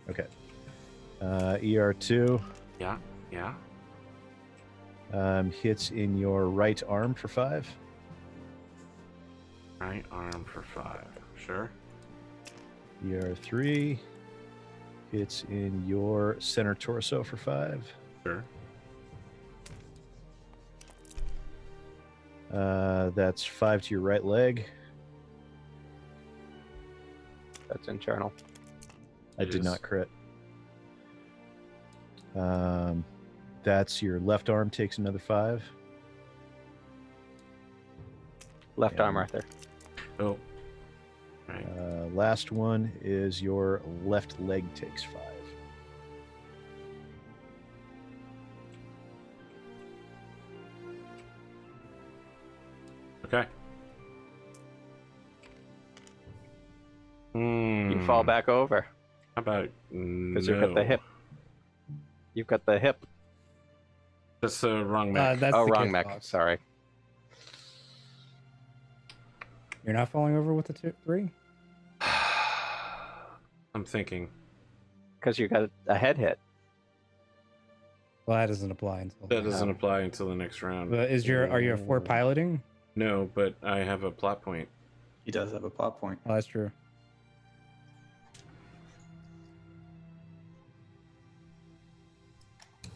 Okay. ER2 Yeah, yeah. hits in your right arm for 5. Right arm for 5. Sure. ER3 hits in your center torso for 5. Sure. That's 5 to your right leg. That's internal. I It did is. not crit. That's your left arm takes another 5. Left Yeah. arm right there. Oh. Right. Last one is your left leg takes 5. Okay. You fall back over How about because you've got the hip. You've got the hip. That's the wrong mech. That's Oh, the wrong kid mech. box. Sorry. You're not falling over with the 3? I'm thinking. Because you got a head hit. Well, that doesn't apply until. That doesn't apply until the next round. But are you a 4 piloting? No, but I have a plot point. He does have a plot point. Oh, that's true.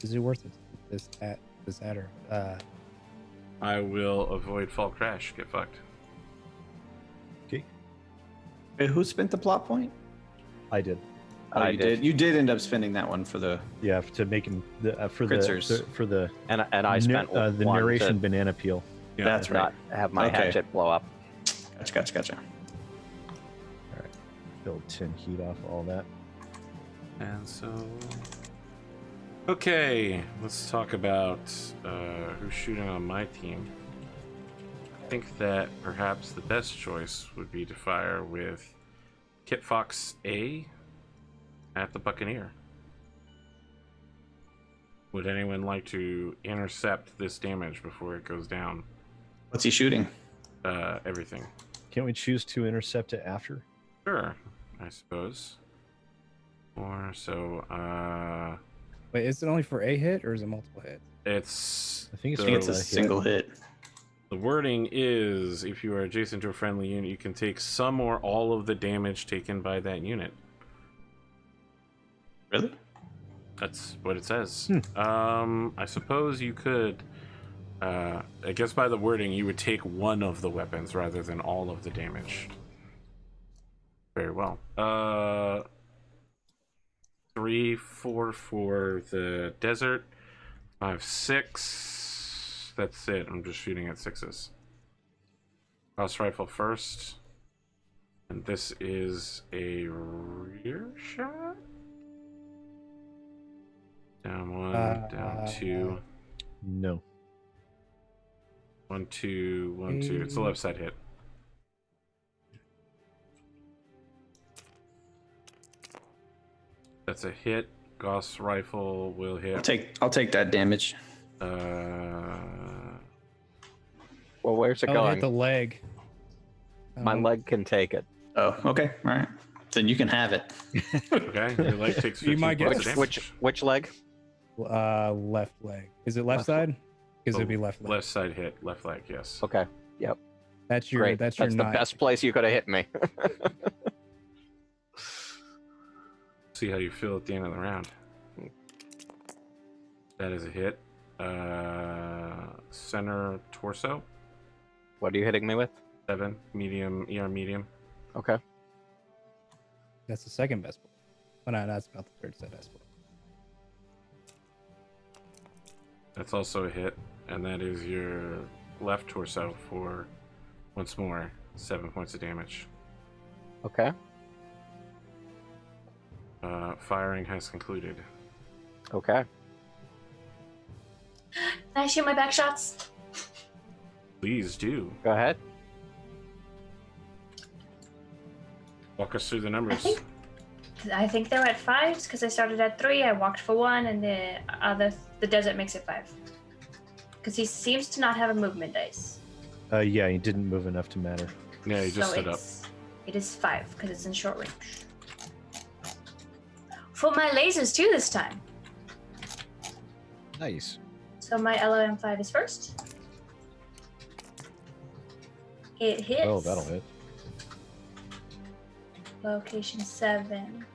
Is it worth it? This adder. I will avoid fall crash. Get fucked. Wait, who spent the plot point? I did. Oh, I you did. did. You did end up spending that one for the. Yeah, to make him for Critzers. for the And I spent the one narration to banana peel. Yeah. That's right. not have my Okay. hatchet blow up. Gotcha. Build 10 heat off all that. And so. Okay, let's talk about who's shooting on my team. I think that perhaps the best choice would be to fire with Kit Fox A at the Buccaneer. Would anyone like to intercept this damage before it goes down? What's he shooting? Everything. Can't we choose to intercept it after? Sure, I suppose. Or so, Wait, is it only for a hit or is it multiple hits? it's. I think it's the- I think it's a hit. single hit. The wording is, if you are adjacent to a friendly unit, you can take some or all of the damage taken by that unit. Really? That's what it says. I suppose you could... I guess by the wording, you would take one of the weapons rather than all of the damage. Very well. 3, 4 for the desert. 5, 6. That's it. I'm just shooting at 6s. Cross rifle first. And this is a rear shot? Down 1, down 2. No. 1, 2, 1, 2. It's a left side hit. That's a hit. Gauss rifle will hit. I'll take that damage. Well, where's it Oh, going? hit the leg. My leg can take it. Oh, okay. All right. Then you can have it. Okay, your leg takes 15 You might get- points of damage. Which leg? Left leg. Is it left side? Because it'd be left leg. Left side hit, left leg, yes. Okay. Yep. That's your. Great. That's your the knife. best place you could have hit me. See how you feel at the end of the round. That is a hit. Center torso, What are you hitting me with? 7, medium, ER medium. Okay. That's the second best one. Oh, no, that's about the third set best one. That's also a hit, and that is your left torso for, once more, 7 points of damage. Okay. Firing has concluded. Okay. Can I shoot my back shots? Please do. Go ahead. Walk us through the numbers. I think they were at 5s because I started at 3. I walked for 1, and the desert makes it 5. Because he seems to not have a movement dice. Yeah, he didn't move enough to matter. Yeah, you just stood up. It is 5 because it's in short range. For my lasers too this time. Nice. So my LOM5 is first. It hits. Oh, that'll hit. Location 7.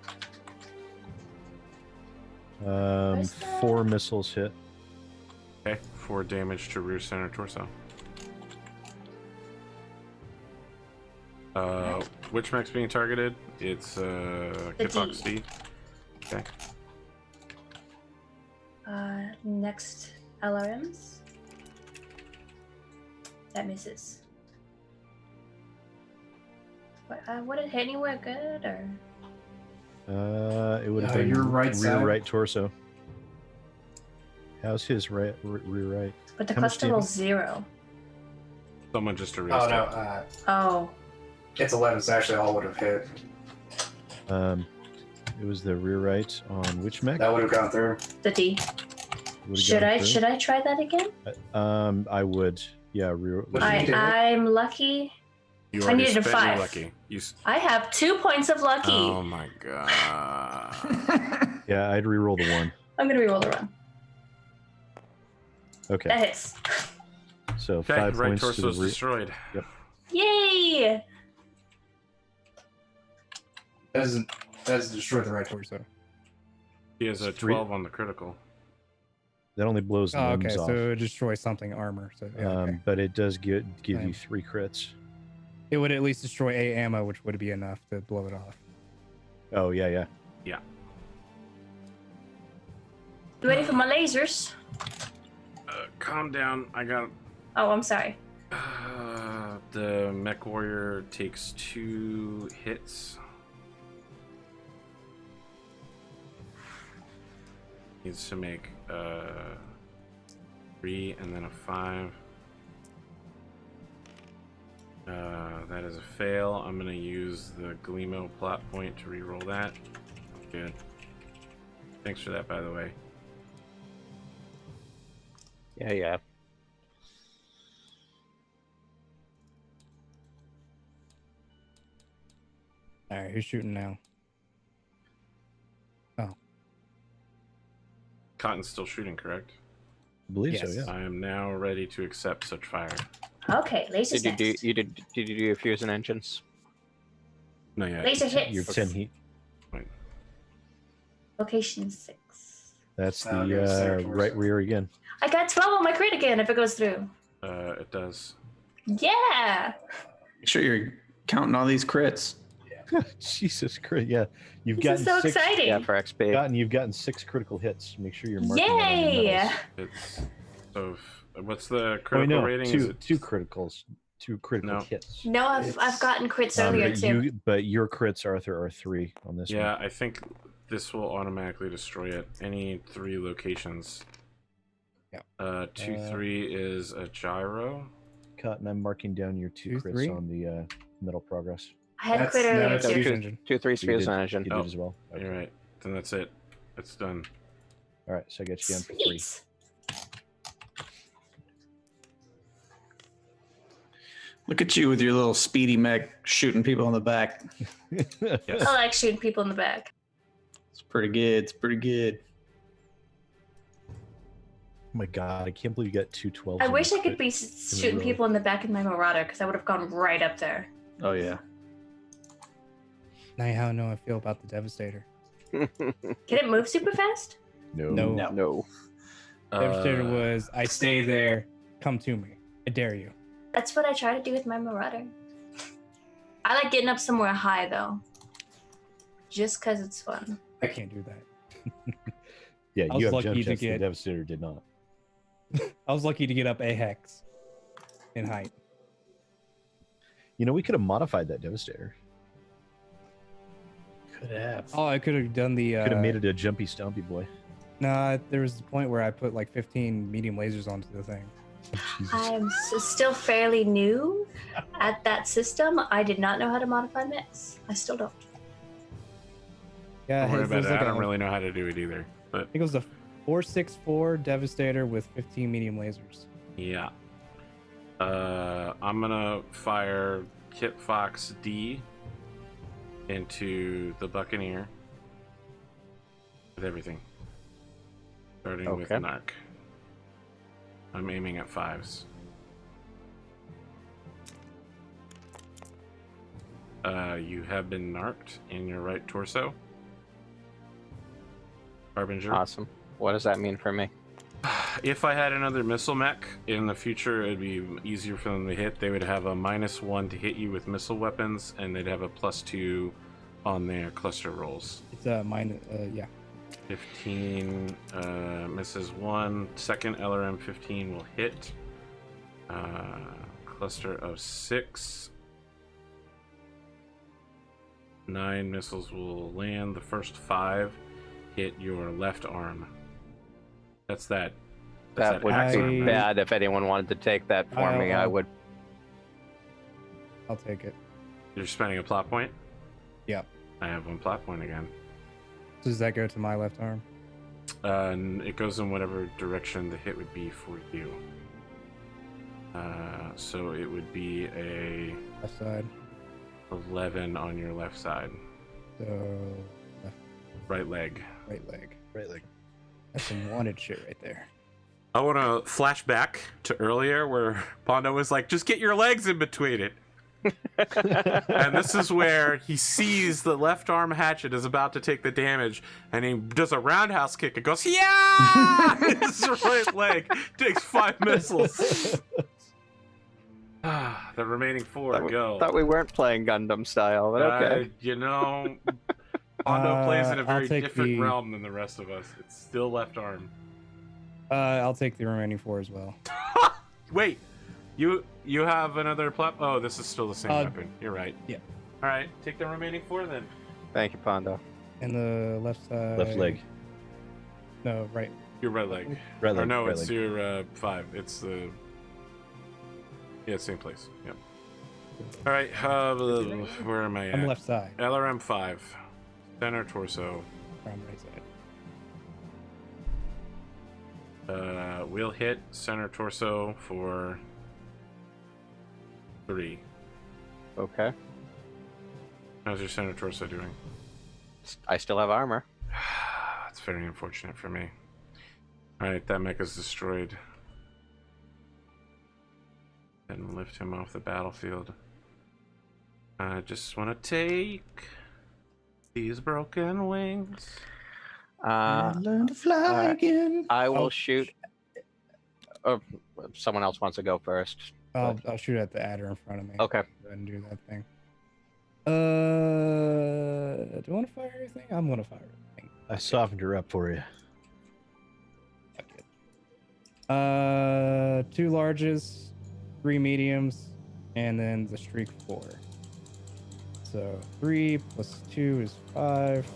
Um, 4 missiles hit. Okay, 4 damage to rear center torso. Which mech's being targeted? It's Kitfox D. Okay. Next LRMs. That misses. Would it hit anywhere good or? It would have been your right rear side. right torso. How's his rear right? But the How much cluster roll's damage? 0. Someone just erased Oh it. no, Oh, it's 11. So actually, all would have hit. It was the rear right on which mech? That would have gone through. the D. Would've Should gone I? through? Should I try that again? I would. Yeah, rear. What did you do? I'm lucky. You I already needed a spent your 5. lucky. I have 2 points of lucky. Oh my god. Yeah, I'd re-roll the 1. I'm gonna reroll the run. Okay, That hits. so Okay, 5 right points to torso's the rear. destroyed. Yay! That doesn't destroy the right torso. Torso. He has a 12 on the critical. That only blows Oh, limbs okay. off. So it destroys something armor. So yeah, okay. But it does give you Fine. 3 crits. It would at least destroy A ammo, which would be enough to blow it off. Oh yeah, yeah. You ready for my lasers? Calm down. I got. Oh, I'm sorry. The Mechwarrior takes 2 hits. Needs to make 3 and then a 5. That is a fail. I'm gonna use the Gleamo plot point to reroll that. Good. Thanks for that, by the way. Yeah. All right, who's shooting now? Cotton's still shooting, correct? I believe so. Yes. Yeah. I am now ready to accept such fire. Okay, laser Did you next. do did you do your fusion engines? No, yeah. Laser hits. You're 10 heat. Location 6. That's That'll go center the torso. right rear again. I got 12 on my crit again if it goes through. It does. Yeah. Make sure you're counting all these crits. Jesus Christ! Yeah, you've This is gotten so 6. exciting. Yeah, for XP. You've gotten 6 critical hits. Make sure you're marking that on your Yay! medals. It's so. What's the Oh, critical no, rating? Is two it criticals, 2 critical No. hits. No, I've gotten crits earlier but too. but your crits, Arthur, are 3 on this Yeah, one. I think this will automatically destroy it. Any 3 locations. Yeah. 2, 3 is a gyro. Cotton, I'm marking down your 2 2, crits 3? on the metal progress. I had a That's- crit earlier that's too. Fusion engine. 2-3 So you fusion did- engine. You Oh, did as well. Okay. You're right. Then that's it. It's done. All right, so I got you down for 3. Sweet. Look at you with your little speedy mech shooting people in the back. Yes. I like shooting people in the back. It's pretty good. It's pretty good. Oh my god, I can't believe you got 2 12s. I on wish your I could crit. be shooting row. people in the back in my Marauder because I would have gone right up there. Oh yeah. Now how I know I feel about the Devastator. Can it move super fast? No. No. No. Devastator was, I stay there, come to me. I dare you. That's what I try to do with my Marauder. I like getting up somewhere high though. Just because it's fun. I can't do that. Yeah, I was you have lucky jump to checks. The get- Devastator did not. I was lucky to get up a hex in height. You know, we could have modified that Devastator. Could have. Oh, I could have done the. Could have made it a jumpy, stompy boy. Nah, there was the point where I put like 15 medium lasers onto the thing. Jesus. I'm still fairly new at that system. I did not know how to modify mix. I still don't. Yeah, Don't worry it about was it. like I don't a- really know how to do it either. But I think it was a 464 Devastator with 15 medium lasers. yeah. I'm gonna fire Kit Fox D into the Buccaneer with everything. Starting with Okay. Narc. I'm aiming at 5s. You have been narked in your right torso. Harbinger. Awesome. What does that mean for me? If I had another missile mech in the future, it'd be easier for them to hit. They would have a -1 to hit you with missile weapons, and they'd have a +2 on their cluster rolls. It's mine. Yeah. 15 misses 1. Second LRM 15 will hit. Cluster of 6. 9 missiles will land. The first 5 hit your left arm. That's that. That would be I- bad if anyone wanted to take that for me. I I'll- would. I'll take it. You're spending a plot point? Yeah. I have 1 plot point again. Does that go to my left arm? And it goes in whatever direction the hit would be for you. So it would be a Left side. 11 on your left side. So left, Right leg. right leg. Right leg. That's some wanted shit right there. I want to flash back to earlier where Pondo was like, just get your legs in between it. And this is where he sees the left arm hatchet is about to take the damage, and he does a roundhouse kick and goes, yeah! His right leg takes 5 missiles. The remaining 4 go. Thought we weren't playing Gundam style, but okay. You know, Pondo plays in a I'll very take different the- realm than the rest of us. It's still left arm. I'll take the remaining 4 as well. Wait, you have another plat? Oh, this is still the same weapon. You're right. yeah. All right, take the remaining 4 then. Thank you, Pondo. And the left side. Left leg. No, right. Your right leg. Right Or leg. no, right it's leg. your 5. It's the same place. Yep. All right, where am I at? I'm left side. LRM 5, center torso. I'm right side. We'll hit center torso for 3. Okay. How's your center torso doing? I still have armor. That's very unfortunate for me. Alright, that mech is destroyed. and lift him off the battlefield. I just want to take these broken wings. Learn to fly alright. again. I will Oh. shoot. Oh, someone else wants to go first. I'll shoot at the adder in front of me. Okay. Go ahead and do that thing. Do you want to fire everything? I'm gonna fire everything. I softened her up for you. Fuck it. 2 larges, 3 mediums, and then the streak 4. So 3 plus 2 is 5.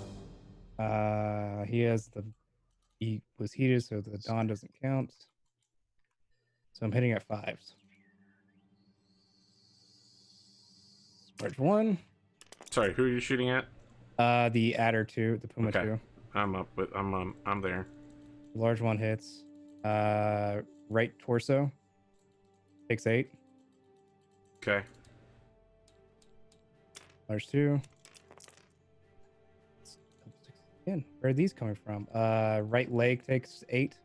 He was heated, so the dawn doesn't count. So I'm hitting at 5s. Large 1. Sorry, who are you shooting at? The adder 2, the puma Okay. 2. I'm there. Large 1 hits. Right torso. Takes 8. Okay. Large 2. Again, where are these coming from? Right leg takes 8.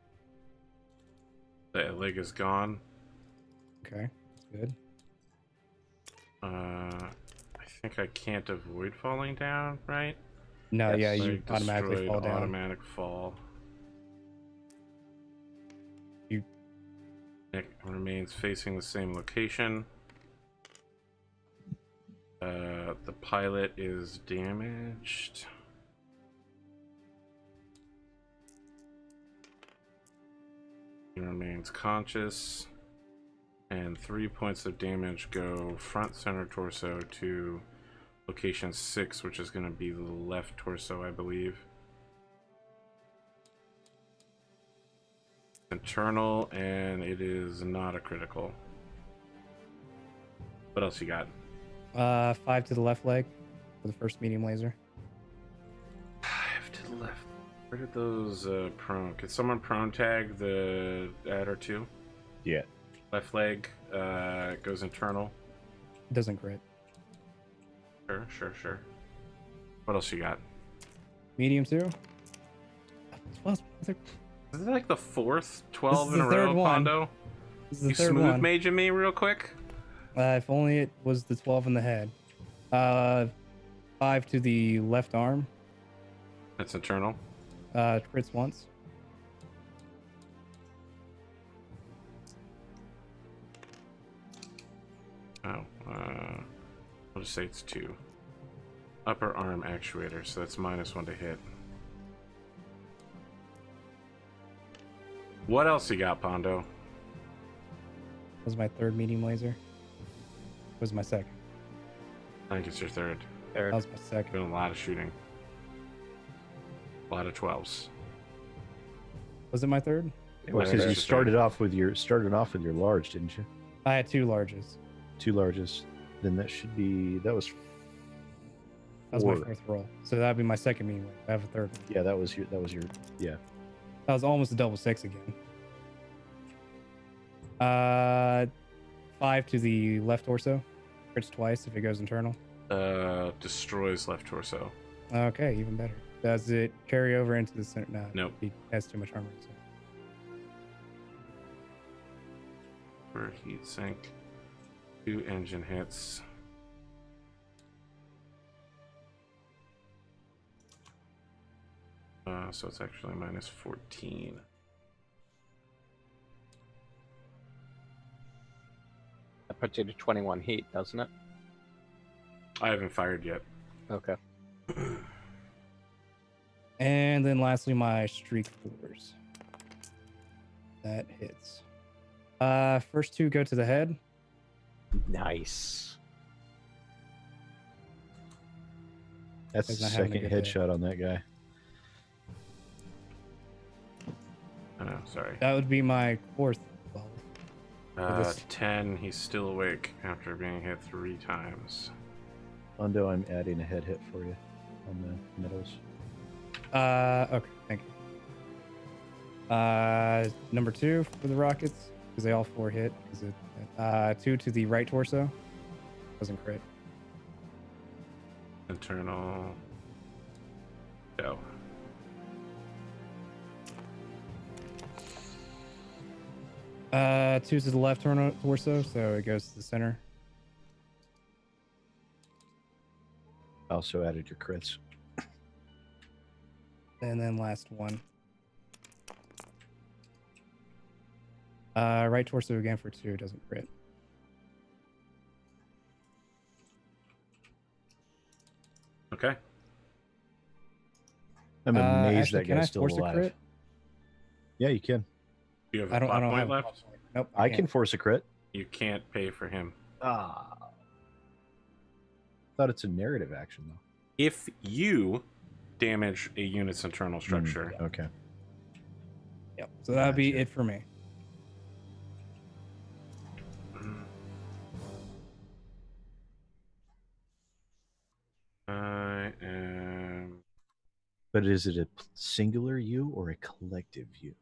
That leg is gone. Okay, that's good. I think I can't avoid falling down, right? No, Yes. yeah, you Leg automatically destroyed, fall down. Automatic fall. You- Nick remains facing the same location. The pilot is damaged. He remains conscious. And 3 points of damage go front, center, torso to location 6, which is going to be the left torso, I believe. Internal, and it is not a critical. What else you got? 5 to the left leg for the first medium laser. 5 to the left. Where did those prone? Could someone prone tag the adder 2? Yeah. Left leg goes internal. Doesn't crit. Sure. What else you got? Medium 2. Well, Is it like the 4th 12 This is in a the third row, one. Pondo? this is the You third smooth one. major me real quick? If only it was the 12 in the head. 5 to the left arm. That's internal. Crits once. Oh, I'll just say it's 2. Upper arm actuator, so that's -1 to hit. What else you got, Pondo? Was my third medium laser. Was my second. I think it's your third. That was my second. Doing a lot of shooting. A lot of 12s. Was it my third? Well, because you started off with your large, didn't you? I had 2 larges. 2 larges. Then that should be that was. That was my 4. 4th roll. So that'd be my second medium laser. I have a third one. Yeah, that was your yeah. That was almost a double 6 again. 5 to the left torso. Crits twice if it goes internal. Destroys left torso. Okay, even better. Does it carry over into the center? No, Nope. He has too much armor. So. For heat sink. 2 engine hits. So it's actually -14. That puts you to 21 heat, doesn't it? I haven't fired yet. Okay. And then lastly, my streak 4s. That hits. First 2 go to the head. Nice. That's the He's not having a second good day. headshot on that guy. Oh, sorry. That would be my 4th. Well, this- 10, he's still awake after being hit 3 times. Undo, I'm adding a head hit for you on the middles. Okay, thank you. Number 2 for the rockets, because they all 4 hit. 2 to the right torso. Doesn't crit. Internal. Go. 2 to the left torso, so it goes to the center. Also added your crits. And then last one. Right torso again for 2, doesn't crit. Okay. I'm amazed Ashley, that can I guy's still force a alive. crit? Yeah, you can. Do you have I a don't plot have point a left? plot point. Nope. I can force a crit. You can't pay for him. Ah. Thought it's a narrative action though. If you damage a unit's internal structure, Okay. Yep. So that'd be Gotcha. it for me. I am. But is it a singular you or a collective you?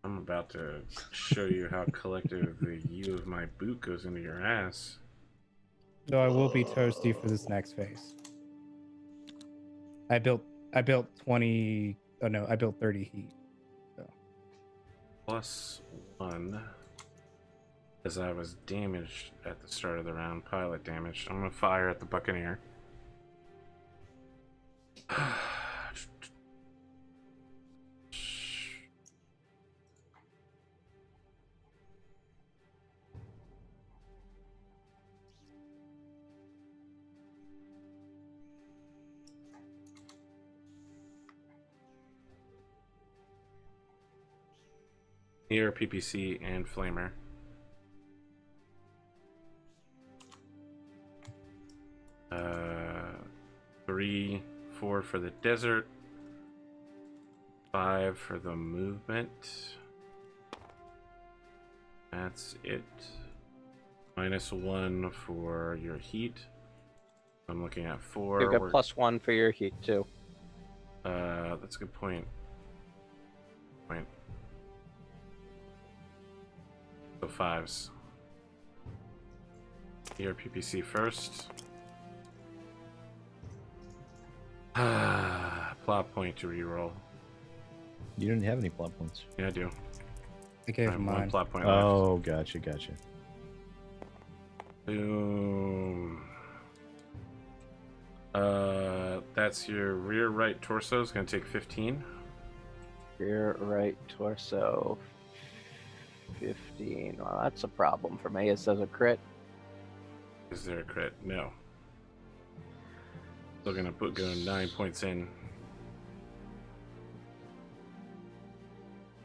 I'm about to show you how collective the U of my boot goes into your ass. So I will be toasty for this next phase. I built 20. Oh no, I built 30 heat. So. +1. As I was damaged at the start of the round, pilot damage. I'm gonna fire at the Buccaneer. Here, PPC and Flamer. Uh, 3, 4 for the desert. 5 for the movement. That's it. -1 for your heat. I'm looking at 4. You got +1 for your heat too. That's a good point. So 5s. Here, PPC first. Plot point to reroll. You didn't have any plot points. Yeah, I do. I gave I have him 1 mine. plot point left. Oh, gotcha. Boom. That's your rear right torso. Is going to take 15. Rear right torso. 15. Well, that's a problem for me. It says a crit. Is there a crit? No. Still going to go 9 points in.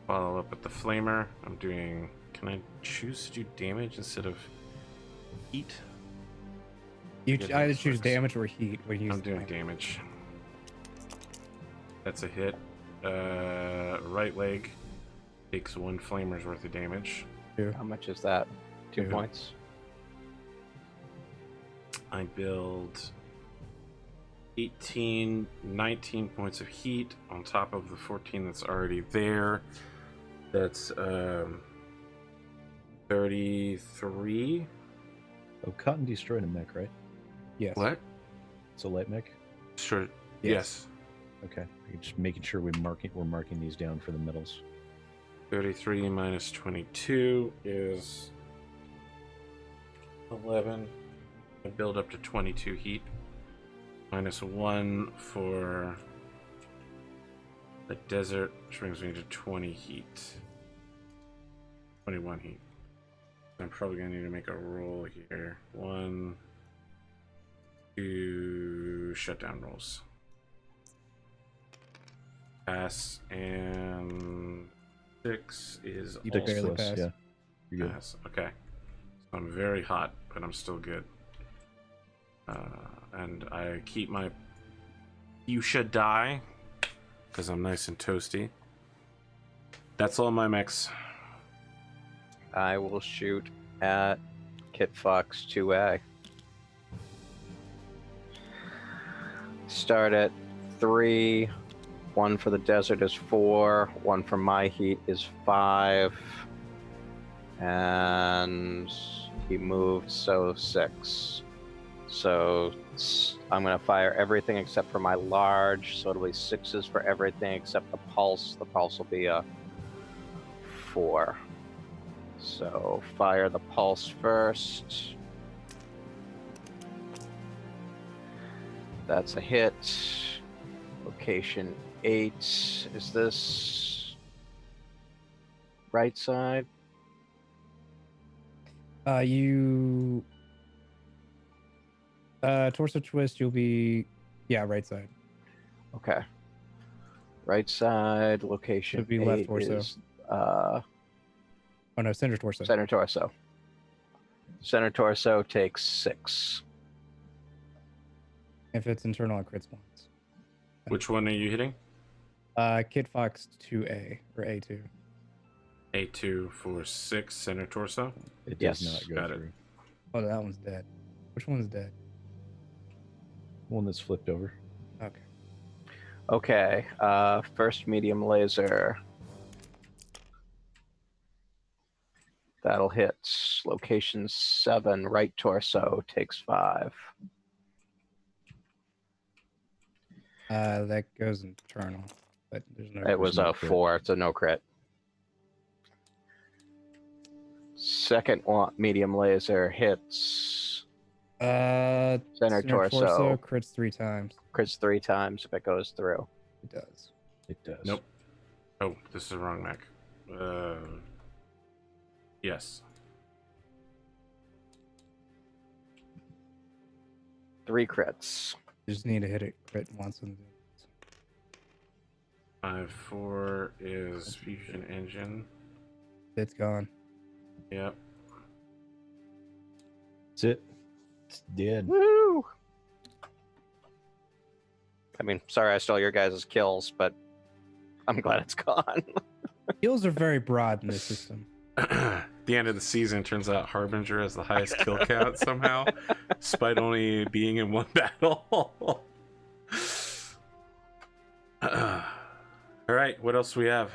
Follow up with the Flamer. I'm doing... Can I choose to do damage instead of heat? You Yeah, either that choose works. damage or heat when you I'm use doing damage. That's a hit. Right leg takes 1 Flamer's worth of damage. How much is that? 2 2. points. I build 18, 19 points of heat on top of the 14 that's already there. That's 33. Oh, Cotton destroyed a mech, right? Yes. What? It's a light mech. Sure. Yes. Yes. Okay. Just making sure we're marking these down for the medals. 33 minus 22 is 11. I build up to 22 heat. -1 for the desert, which brings me to 20 heat. 21 heat. I'm probably going to need to make a roll here. 1, 2 shutdown rolls. Pass, and 6 is You took also barely plus, pass. yeah. You're good. pass. Okay. So I'm very hot, but I'm still good. And I keep my "you should die" because I'm nice and toasty. That's all my mechs. I will shoot at Kit Fox 2A. Start at 3. 1 for the desert is 4. 1 for my heat is 5. And he moved, so 6. So I'm going to fire everything except for my large. So it'll be 6s for everything except the pulse. The pulse will be a 4. So fire the pulse first. That's a hit. Location 8. Is this right side? You torso twist, you'll be right side. Okay. Right side, location Should be 8 left torso. is Oh no, center torso. center torso. Center torso takes 6. If it's internal, it crits once. Which one are you hitting? Kit Fox 2A or A2. A2 for 6 center torso. It Yes, does not go got it. through. Oh, that one's dead. Which one's dead? One that's flipped over. Okay. Okay. First medium laser. That'll hit. Location 7, right torso, takes 5. That goes internal, but there's no. It was no a crit. 4. It's a no crit. Second medium laser hits Center torso. crits 3 times. Crits 3 times if it goes through. It does. It does. Nope. Oh, this is the wrong mech. Yes. 3 crits. You just need to hit it crit once and 5-4 is fusion engine. it's gone. Yep. That's it. It's dead. Woo! I mean, sorry I stole your guys' kills, but I'm glad it's gone. Kills are very broad in this system. The end of the season turns out Harbinger has the highest kill count somehow, despite only being in one battle. All right, what else do we have?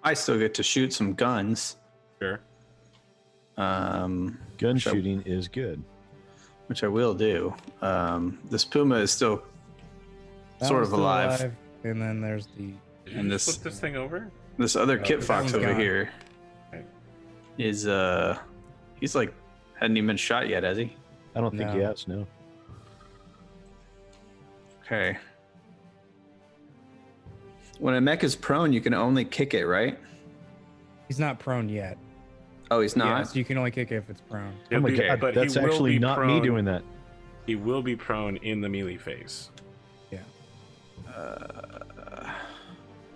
I still get to shoot some guns. Sure. Gun So- shooting is good. Which I will do. This puma is still That sort one's of still alive. And then there's the Did you And just this- flip this thing over? This other kit that fox one's over gone. here Right. is he's like hadn't even been shot yet, has he? I don't think he No. has, no. Okay. When a mech is prone, you can only kick it, right? he's not prone yet. Oh, he's not. Yeah, so you can only kick it if it's prone. Oh He'll my be- god, but that's he will actually be not me prone- doing that. He will be prone in the melee phase.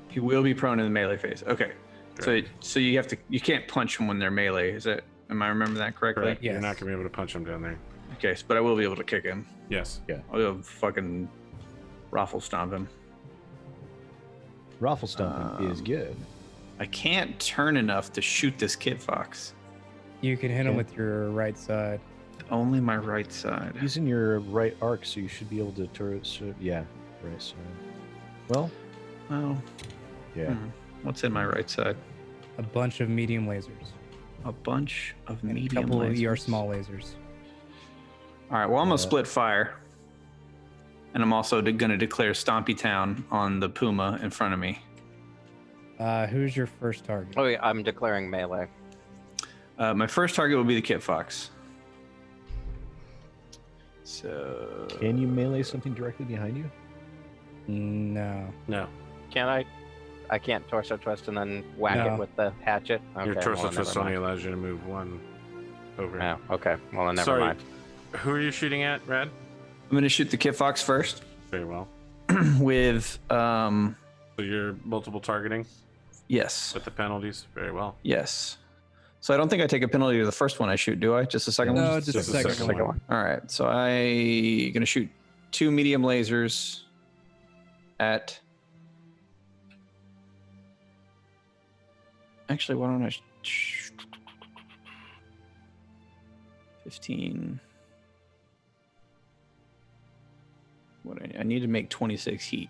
He will be prone in the melee phase. Okay. Correct. So you can't punch them when they're melee. Is it? Am I remembering that correctly? Correct. You're Yes. not gonna be able to punch him down there. Okay, but I will be able to kick him. Yes. I'll be able to fucking raffle stomp him. Raffle stomping is good. I can't turn enough to shoot this kit fox. You can hit him Okay. with your right side. Only my right side. Using your right arc, so you should be able to turret. So, yeah, right side. Well, Well, yeah. what's in my right side? A bunch of medium lasers. A bunch of And a medium couple of ER lasers. small lasers. All right. Well, I'm gonna split fire, and I'm also gonna declare Stompy Town on the puma in front of me. Who's your first target? Oh, yeah, I'm declaring melee. My first target will be the kit fox. So Can you melee something directly behind you? No. No. Can I? I can't torso twist and then whack No. it with the hatchet. Okay, Your torso well, twist never only mind. allows you to move one over. Oh, okay. Well, then never Sorry. mind. Who are you shooting at, Red? I'm gonna shoot the kit fox first Very well. with So you're multiple targeting yes, with the penalties. Very well. yes. So I don't think I take a penalty to the first one I shoot, do I? Just the second No, one? just Just the the second second one. All right. So I gonna shoot 2 medium lasers at. Actually, why don't I? 15. What I need to make 26 heat.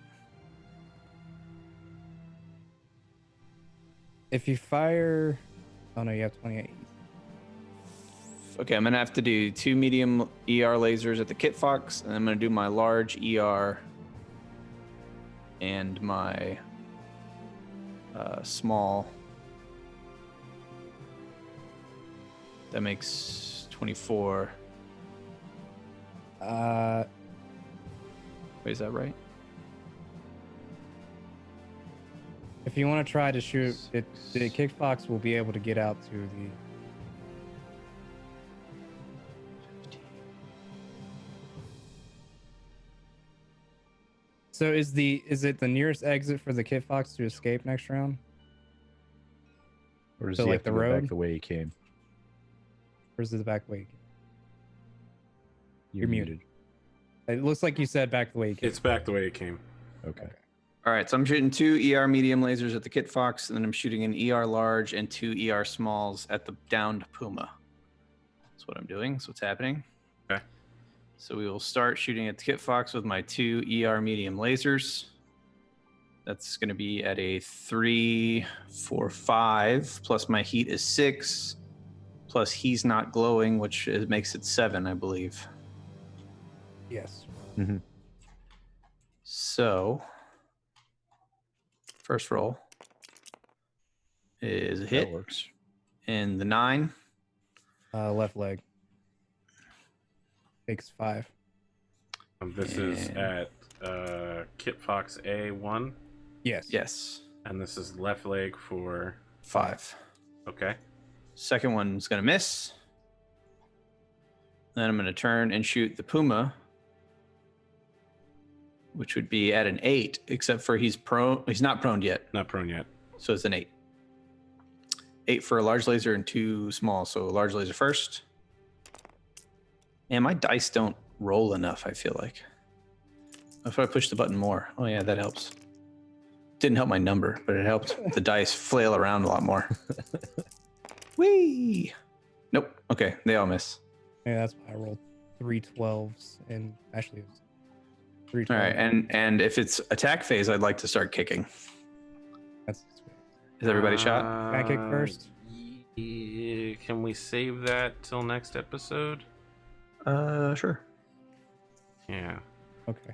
If you fire. Oh no, you have 28. Okay, I'm gonna have to do 2 medium ER lasers at the kit fox, and I'm gonna do my large ER and my small That makes 24. Uh, Wait, is that right? if you want to try to shoot it, the kickbox will be able to get out to the. So is it the nearest exit for the Kitfox to escape next round? Or does So, he like, have to the go road? back the way he came? Or is it the back way? You're muted. It looks like you said back the way you came. It's back the way it came. Okay. All right, so I'm shooting 2 ER medium lasers at the Kit Fox, and then I'm shooting an ER large and 2 ER smalls at the downed Puma. That's what I'm doing. That's what's happening. Okay. So we will start shooting at the Kit Fox with my 2 ER medium lasers. That's going to be at a 3, 4, 5, plus my heat is 6, plus he's not glowing, which makes it 7, I believe. Yes. Mm-hmm. So, first roll is a hit, That works. and the 9. Left leg. Takes 5. This is And- at Kit Fox A1, Yes. Yes, and this is left leg for. 5. Okay. Second one's going to miss. Then I'm going to turn and shoot the Puma, which would be at an 8, except for he's prone. He's not prone yet, Not prone yet. so it's an 8. 8 for a large laser and 2 small, so a large laser first. And my dice don't roll enough, I feel like. If I push the button more. Oh, yeah, that helps. Didn't help my number, but it helped the dice flail around a lot more. Whee! Nope. Okay, they all miss. Yeah, that's why I rolled 3 12s, and actually it was 3 All 12s. right, and if it's attack phase, I'd like to start kicking. That's sweet. Is everybody shot? Can I kick first? Yeah, can we save that till next episode? Sure. Yeah. Okay.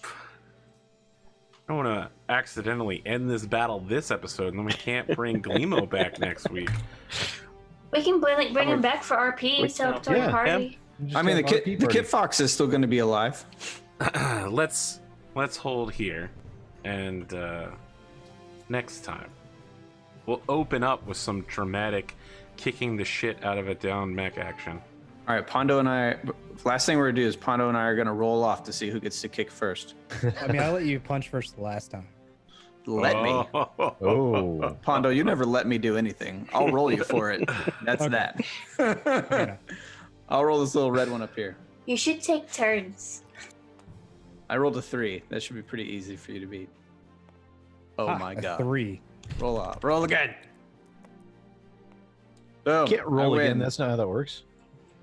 I don't want to accidentally end this battle this episode, and then we can't bring Gleemo back next week. We can bring him back for RP, so to yeah. our party. I mean, the Kit Fox is still going to be alive. let's hold here, and next time we'll open up with some dramatic kicking the shit out of a down mech action. All right, Pondo and I. Last thing we're gonna do is Pondo and I are gonna roll off to see who gets to kick first. I mean, I let you punch first the last time. Let me, Oh. Pondo. You never let me do anything. I'll roll you for it. That's Okay. that. Fair enough. I'll roll this little red one up here. You should take turns. I rolled a 3. That should be pretty easy for you to beat. Oh Ah, my a god! 3. Roll off. Roll again. Boom. Can't roll I win. again. That's not how that works.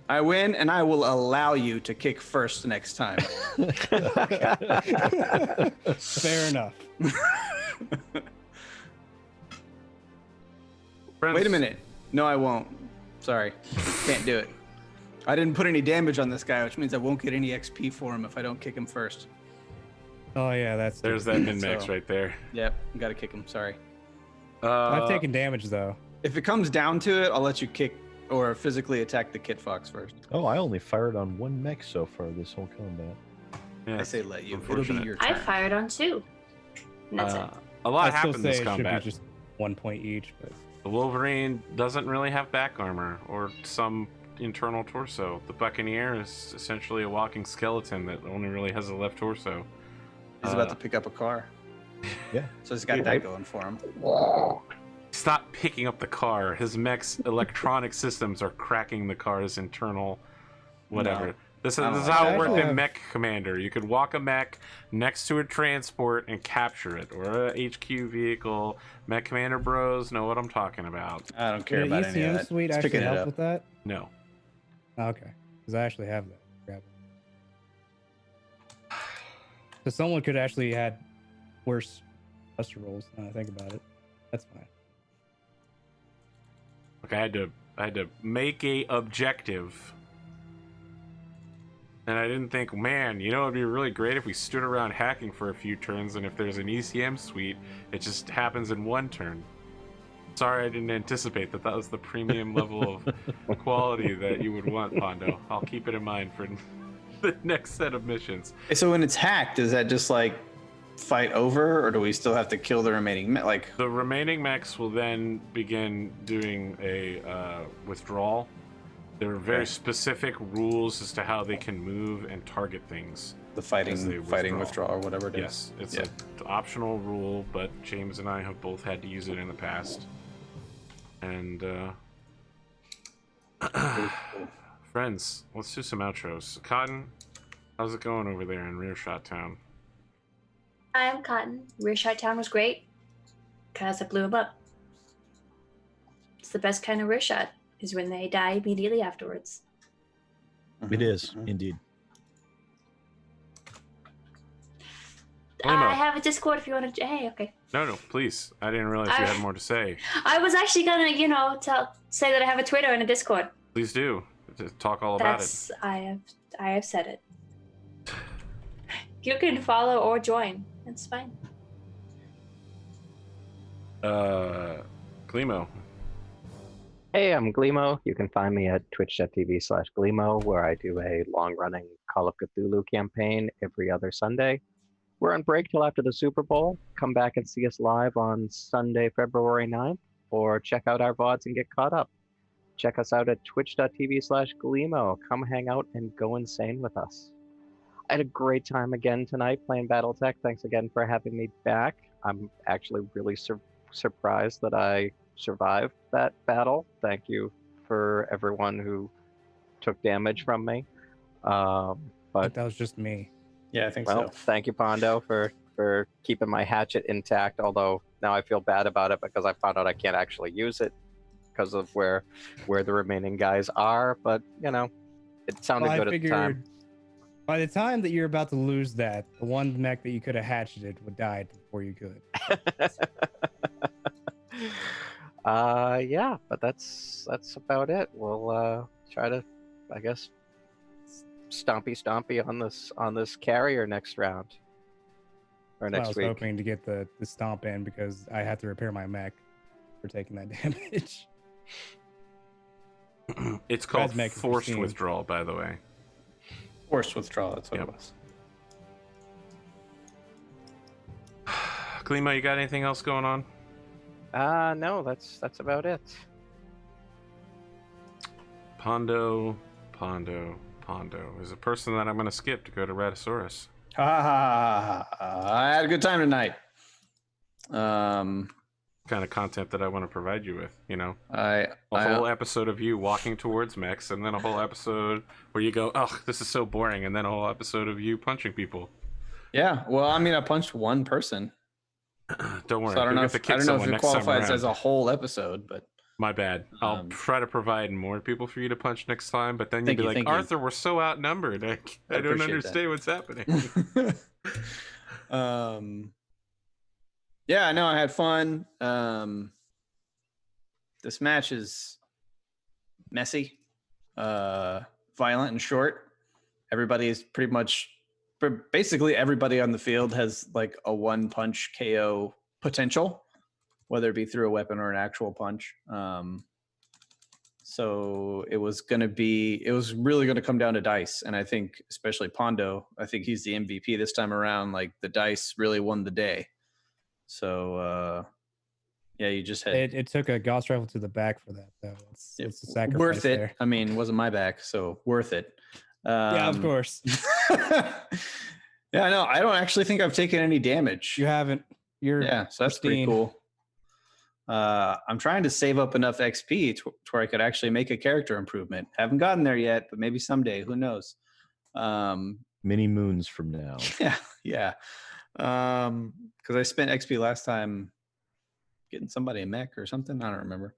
I win, and I will allow you to kick first next time. Fair enough. Friends, Wait a minute. No, I won't. Sorry. Can't do it. I didn't put any damage on this guy, which means I won't get any XP for him if I don't kick him first. Oh yeah, that's. There's that min-max So- right there. Yep, gotta kick him. Sorry. I've taken damage though. If it comes down to it, I'll let you kick or physically attack the Kit Fox first. Oh, I only fired on 1 mech so far this whole combat. Yeah, I say let you. It'll be unfortunate. your turn. I fired on 2. And that's it. A lot I still happened say this it combat. should be just 1 point each, but The Wolverine doesn't really have back armor or some internal torso. The Buccaneer is essentially a walking skeleton that only really has a left torso. He's about to pick up a car. Yeah. So he's got Yeah. that going for him. Stop picking up the car. His mech's electronic systems are cracking the car's internal whatever. No. This I don't is like how that. it worked I in have- Mech Commander. You could walk a mech next to a transport and capture it, or a HQ vehicle. Mech Commander bros know what I'm talking about. I don't care the about any of ECM that. suite Just actually picking it help up. with that. No. Oh, okay, because I actually have that. Grab it. So someone could actually had worse buster rolls. Now I think about it. That's fine. Like I had to make a objective. And I didn't think, man, you know, it'd be really great if we stood around hacking for a few turns, and if there's an ECM suite, it just happens in 1 turn. Sorry, I didn't anticipate that was the premium level of quality that you would want, Pondo. I'll keep it in mind for the next set of missions. So when it's hacked, is that just like fight over, or do we still have to kill the remaining like? The remaining mechs will then begin doing a withdrawal. There are very specific rules as to how they can move and target things. The fighting withdrawal or whatever it is. Yes, it's an optional rule, but James and I have both had to use it in the past. And friends, let's do some outros. Cotton, how's it going over there in Rearshot Town? I'm Cotton. Rearshot Town was great because I blew him up. It's the best kind of rearshot, is when they die immediately afterwards. It is, indeed. Limo. I have a Discord if you want to. Hey, okay. No, please. I didn't realize you had more to say. I was actually gonna, say that I have a Twitter and a Discord. Please do. Just talk all about it. I have said it. You can follow or join. It's fine. Glimo. Hey, I'm Glimo. You can find me at twitch.tv/Glimo, where I do a long-running Call of Cthulhu campaign every other Sunday. We're on break till after the Super Bowl. Come back and see us live on Sunday, February 9th, or check out our VODs and get caught up. Check us out at twitch.tv/Glimo. Come hang out and go insane with us. I had a great time again tonight playing Battletech. Thanks again for having me back. I'm actually really surprised that I survived that battle. Thank you for everyone who took damage from me. But that was just me. Yeah, I think so. Thank you, Pondo, for keeping my hatchet intact, although now I feel bad about it because I found out I can't actually use it because of where the remaining guys are. But, it sounded good at the time. By the time that you're about to lose that, the one mech that you could have hatcheted would die before you could. Yeah, but that's about it. We'll try to, I guess, stompy on this carrier next round or next week. I was hoping to get the stomp in because I had to repair my mech for taking that damage. It's called forced withdrawal, by the way. Forced withdrawal, that's what it was. Klima, you got anything else going on? No, that's about it. Pondo is a person that I'm going to skip to go to Raddosaurus. I had a good time tonight. Kind of content that I want to provide you with, a whole episode of you walking towards mechs, and then a whole episode where you go, "Oh, this is so boring," and then a whole episode of you punching people. Yeah, well, I mean, I punched one person. Don't worry. So I don't know if it qualifies as a whole episode, but my bad. I'll try to provide more people for you to punch next time, but then you'd be like, "Arthur, we're so outnumbered. I don't understand what's happening." Yeah, I know. I had fun. This match is messy, violent, and short. Everybody is basically everybody on the field has like a one-punch KO potential, whether it be through a weapon or an actual punch. So it was really going to come down to dice. And I think especially Pondo, I think he's the MVP this time around. Like the dice really won the day. So, yeah, you just had... It took a Gauss rifle to the back for that, though. It's a sacrifice. Worth it. There. I mean, it wasn't my back, so worth it. Yeah, of course. Yeah, no, I don't actually think I've taken any damage. You haven't. So that's pretty cool. I'm trying to save up enough XP to where I could actually make a character improvement. Haven't gotten there yet, but maybe someday. Who knows? Many moons from now. Yeah. Because I spent XP last time getting somebody a mech or something. I don't remember.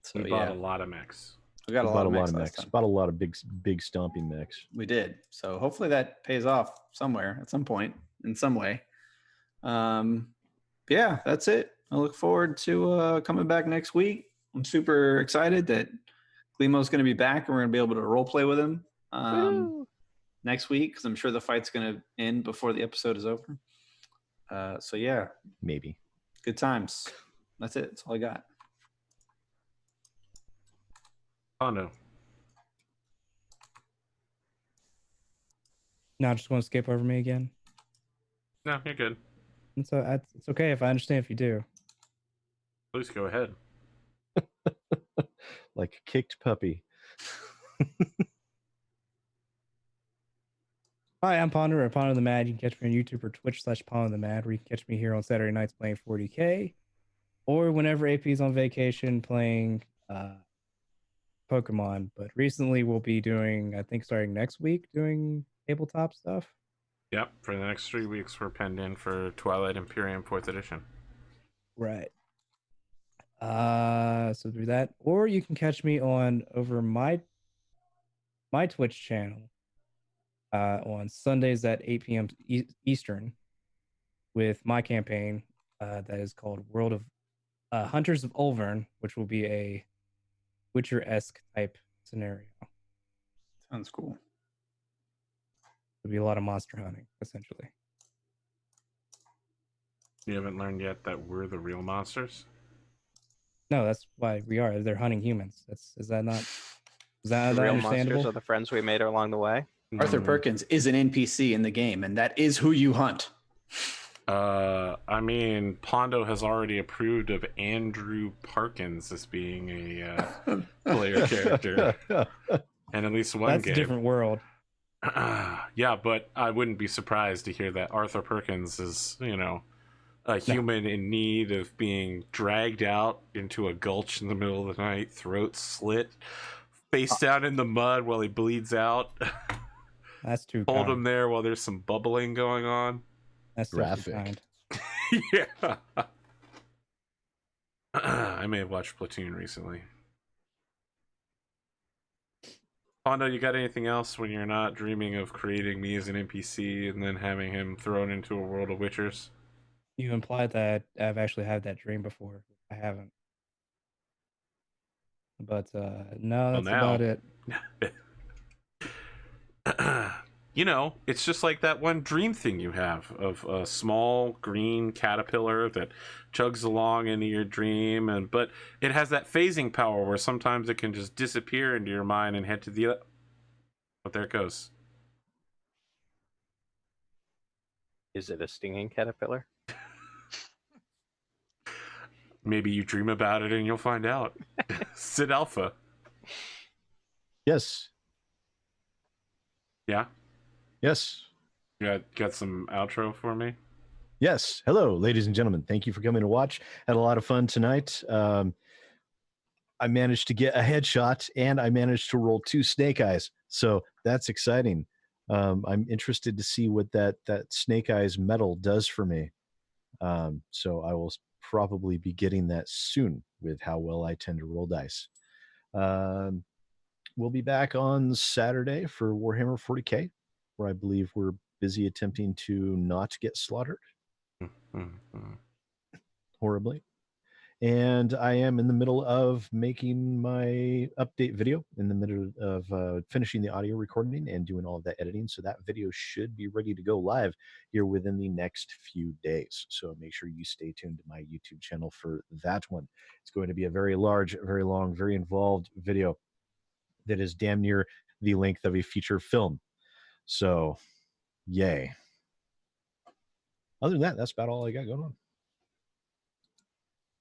So we bought a lot of mechs. We got a lot of mechs. Bought a lot of big stomping mechs. We did. So hopefully that pays off somewhere at some point in some way. Yeah, that's it. I look forward to coming back next week. I'm super excited that Glimo's going to be back and we're going to be able to role play with him next week because I'm sure the fight's going to end before the episode is over. So yeah, maybe. Good times. That's it. That's all I got. Pondo. Now, just want to skip over me again. No, you're good. It's okay if I understand if you do. Please go ahead. Like a kicked puppy. Hi, I'm Ponder or Pondothemad. You can catch me on YouTube or Twitch/Pondothemad, where you can catch me here on Saturday nights playing 40K, or whenever AP's on vacation playing Pokemon. But recently we'll be doing, I think starting next week, doing tabletop stuff. Yep, for the next 3 weeks, we're penned in for Twilight Imperium 4th edition. Right. So do that, or you can catch me on over my Twitch channel on Sundays at 8 p.m. Eastern with my campaign that is called World of Hunters of Ulvern, which will be a Witcher-esque type scenario. Sounds cool. There'll be a lot of monster hunting, essentially. You haven't learned yet that we're the real monsters? No, that's why we are. They're hunting humans. Is that not The that real understandable? monsters are the friends we made along the way. Arthur Perkins is an NPC in the game, and that is who you hunt. I mean, Pondo has already approved of Andrew Parkins as being a player character, and at least one That's game. a different world. Yeah, but I wouldn't be surprised to hear that Arthur Perkins is, a human in need of being dragged out into a gulch in the middle of the night, throat slit, face down in the mud while he bleeds out. That's too Hold kind. him there while there's some bubbling going on. That's too Graphic. kind. Yeah. I may have watched Platoon recently. Pondo, you got anything else when you're not dreaming of creating me as an NPC and then having him thrown into a world of Witchers? You implied that I've actually had that dream before. I haven't. But no, that's now. about it. It's just like that one dream thing you have of a small green caterpillar that chugs along into your dream, but it has that phasing power where sometimes it can just disappear into your mind and head to the other. But there it goes. Is it a stinging caterpillar? Maybe you dream about it and you'll find out. SidAlpha. Yes. Yeah? Yes. You got some outro for me? Yes. Hello, ladies and gentlemen. Thank you for coming to watch. Had a lot of fun tonight. I managed to get a headshot and I managed to roll 2 snake eyes. So that's exciting. I'm interested to see what that snake eyes medal does for me. So I will probably be getting that soon with how well I tend to roll dice. We'll be back on Saturday for Warhammer 40K, where I believe we're busy attempting to not get slaughtered horribly. And I am in the middle of making my update video, in the middle of finishing the audio recording and doing all of that editing. So that video should be ready to go live here within the next few days. So make sure you stay tuned to my YouTube channel for that one. It's going to be a very large, very long, very involved video that is damn near the length of a feature film. So, yay. Other than that, that's about all I got going on.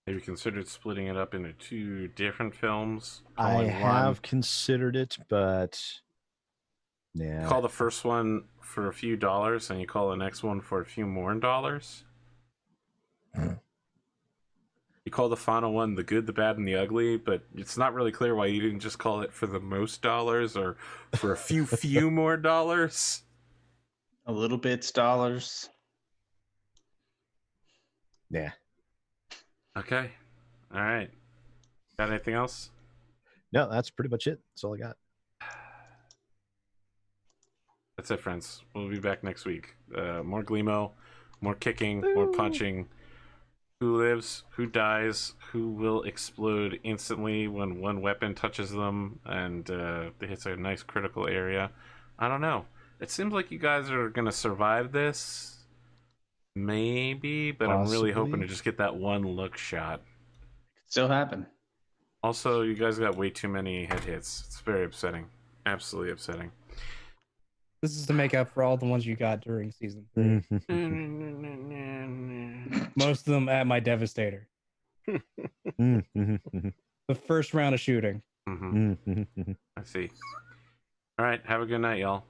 Have you considered splitting it up into 2 different films? I have considered it, but yeah. You call the first one for a few dollars and you call the next one for a few more dollars? You call the final one the good, the bad, and the ugly, but it's not really clear why you didn't just call it for the most dollars or for a few more dollars. A little bit's dollars. Yeah. Okay. All right. Got anything else? No, that's pretty much it. That's all I got. That's it, friends. We'll be back next week. More Gleemo, more kicking, more punching. Who lives, who dies, who will explode instantly when one weapon touches them and it hits a nice critical area. I don't know. It seems like you guys are going to survive this. Maybe, but I'm really hoping to just get that one look shot. Could still happen. Also, you guys got way too many head hits. It's very upsetting. Absolutely upsetting. This is to make up for all the ones you got during season 3. Most of them at my Devastator. The first round of shooting. I see. All right. Have a good night, y'all.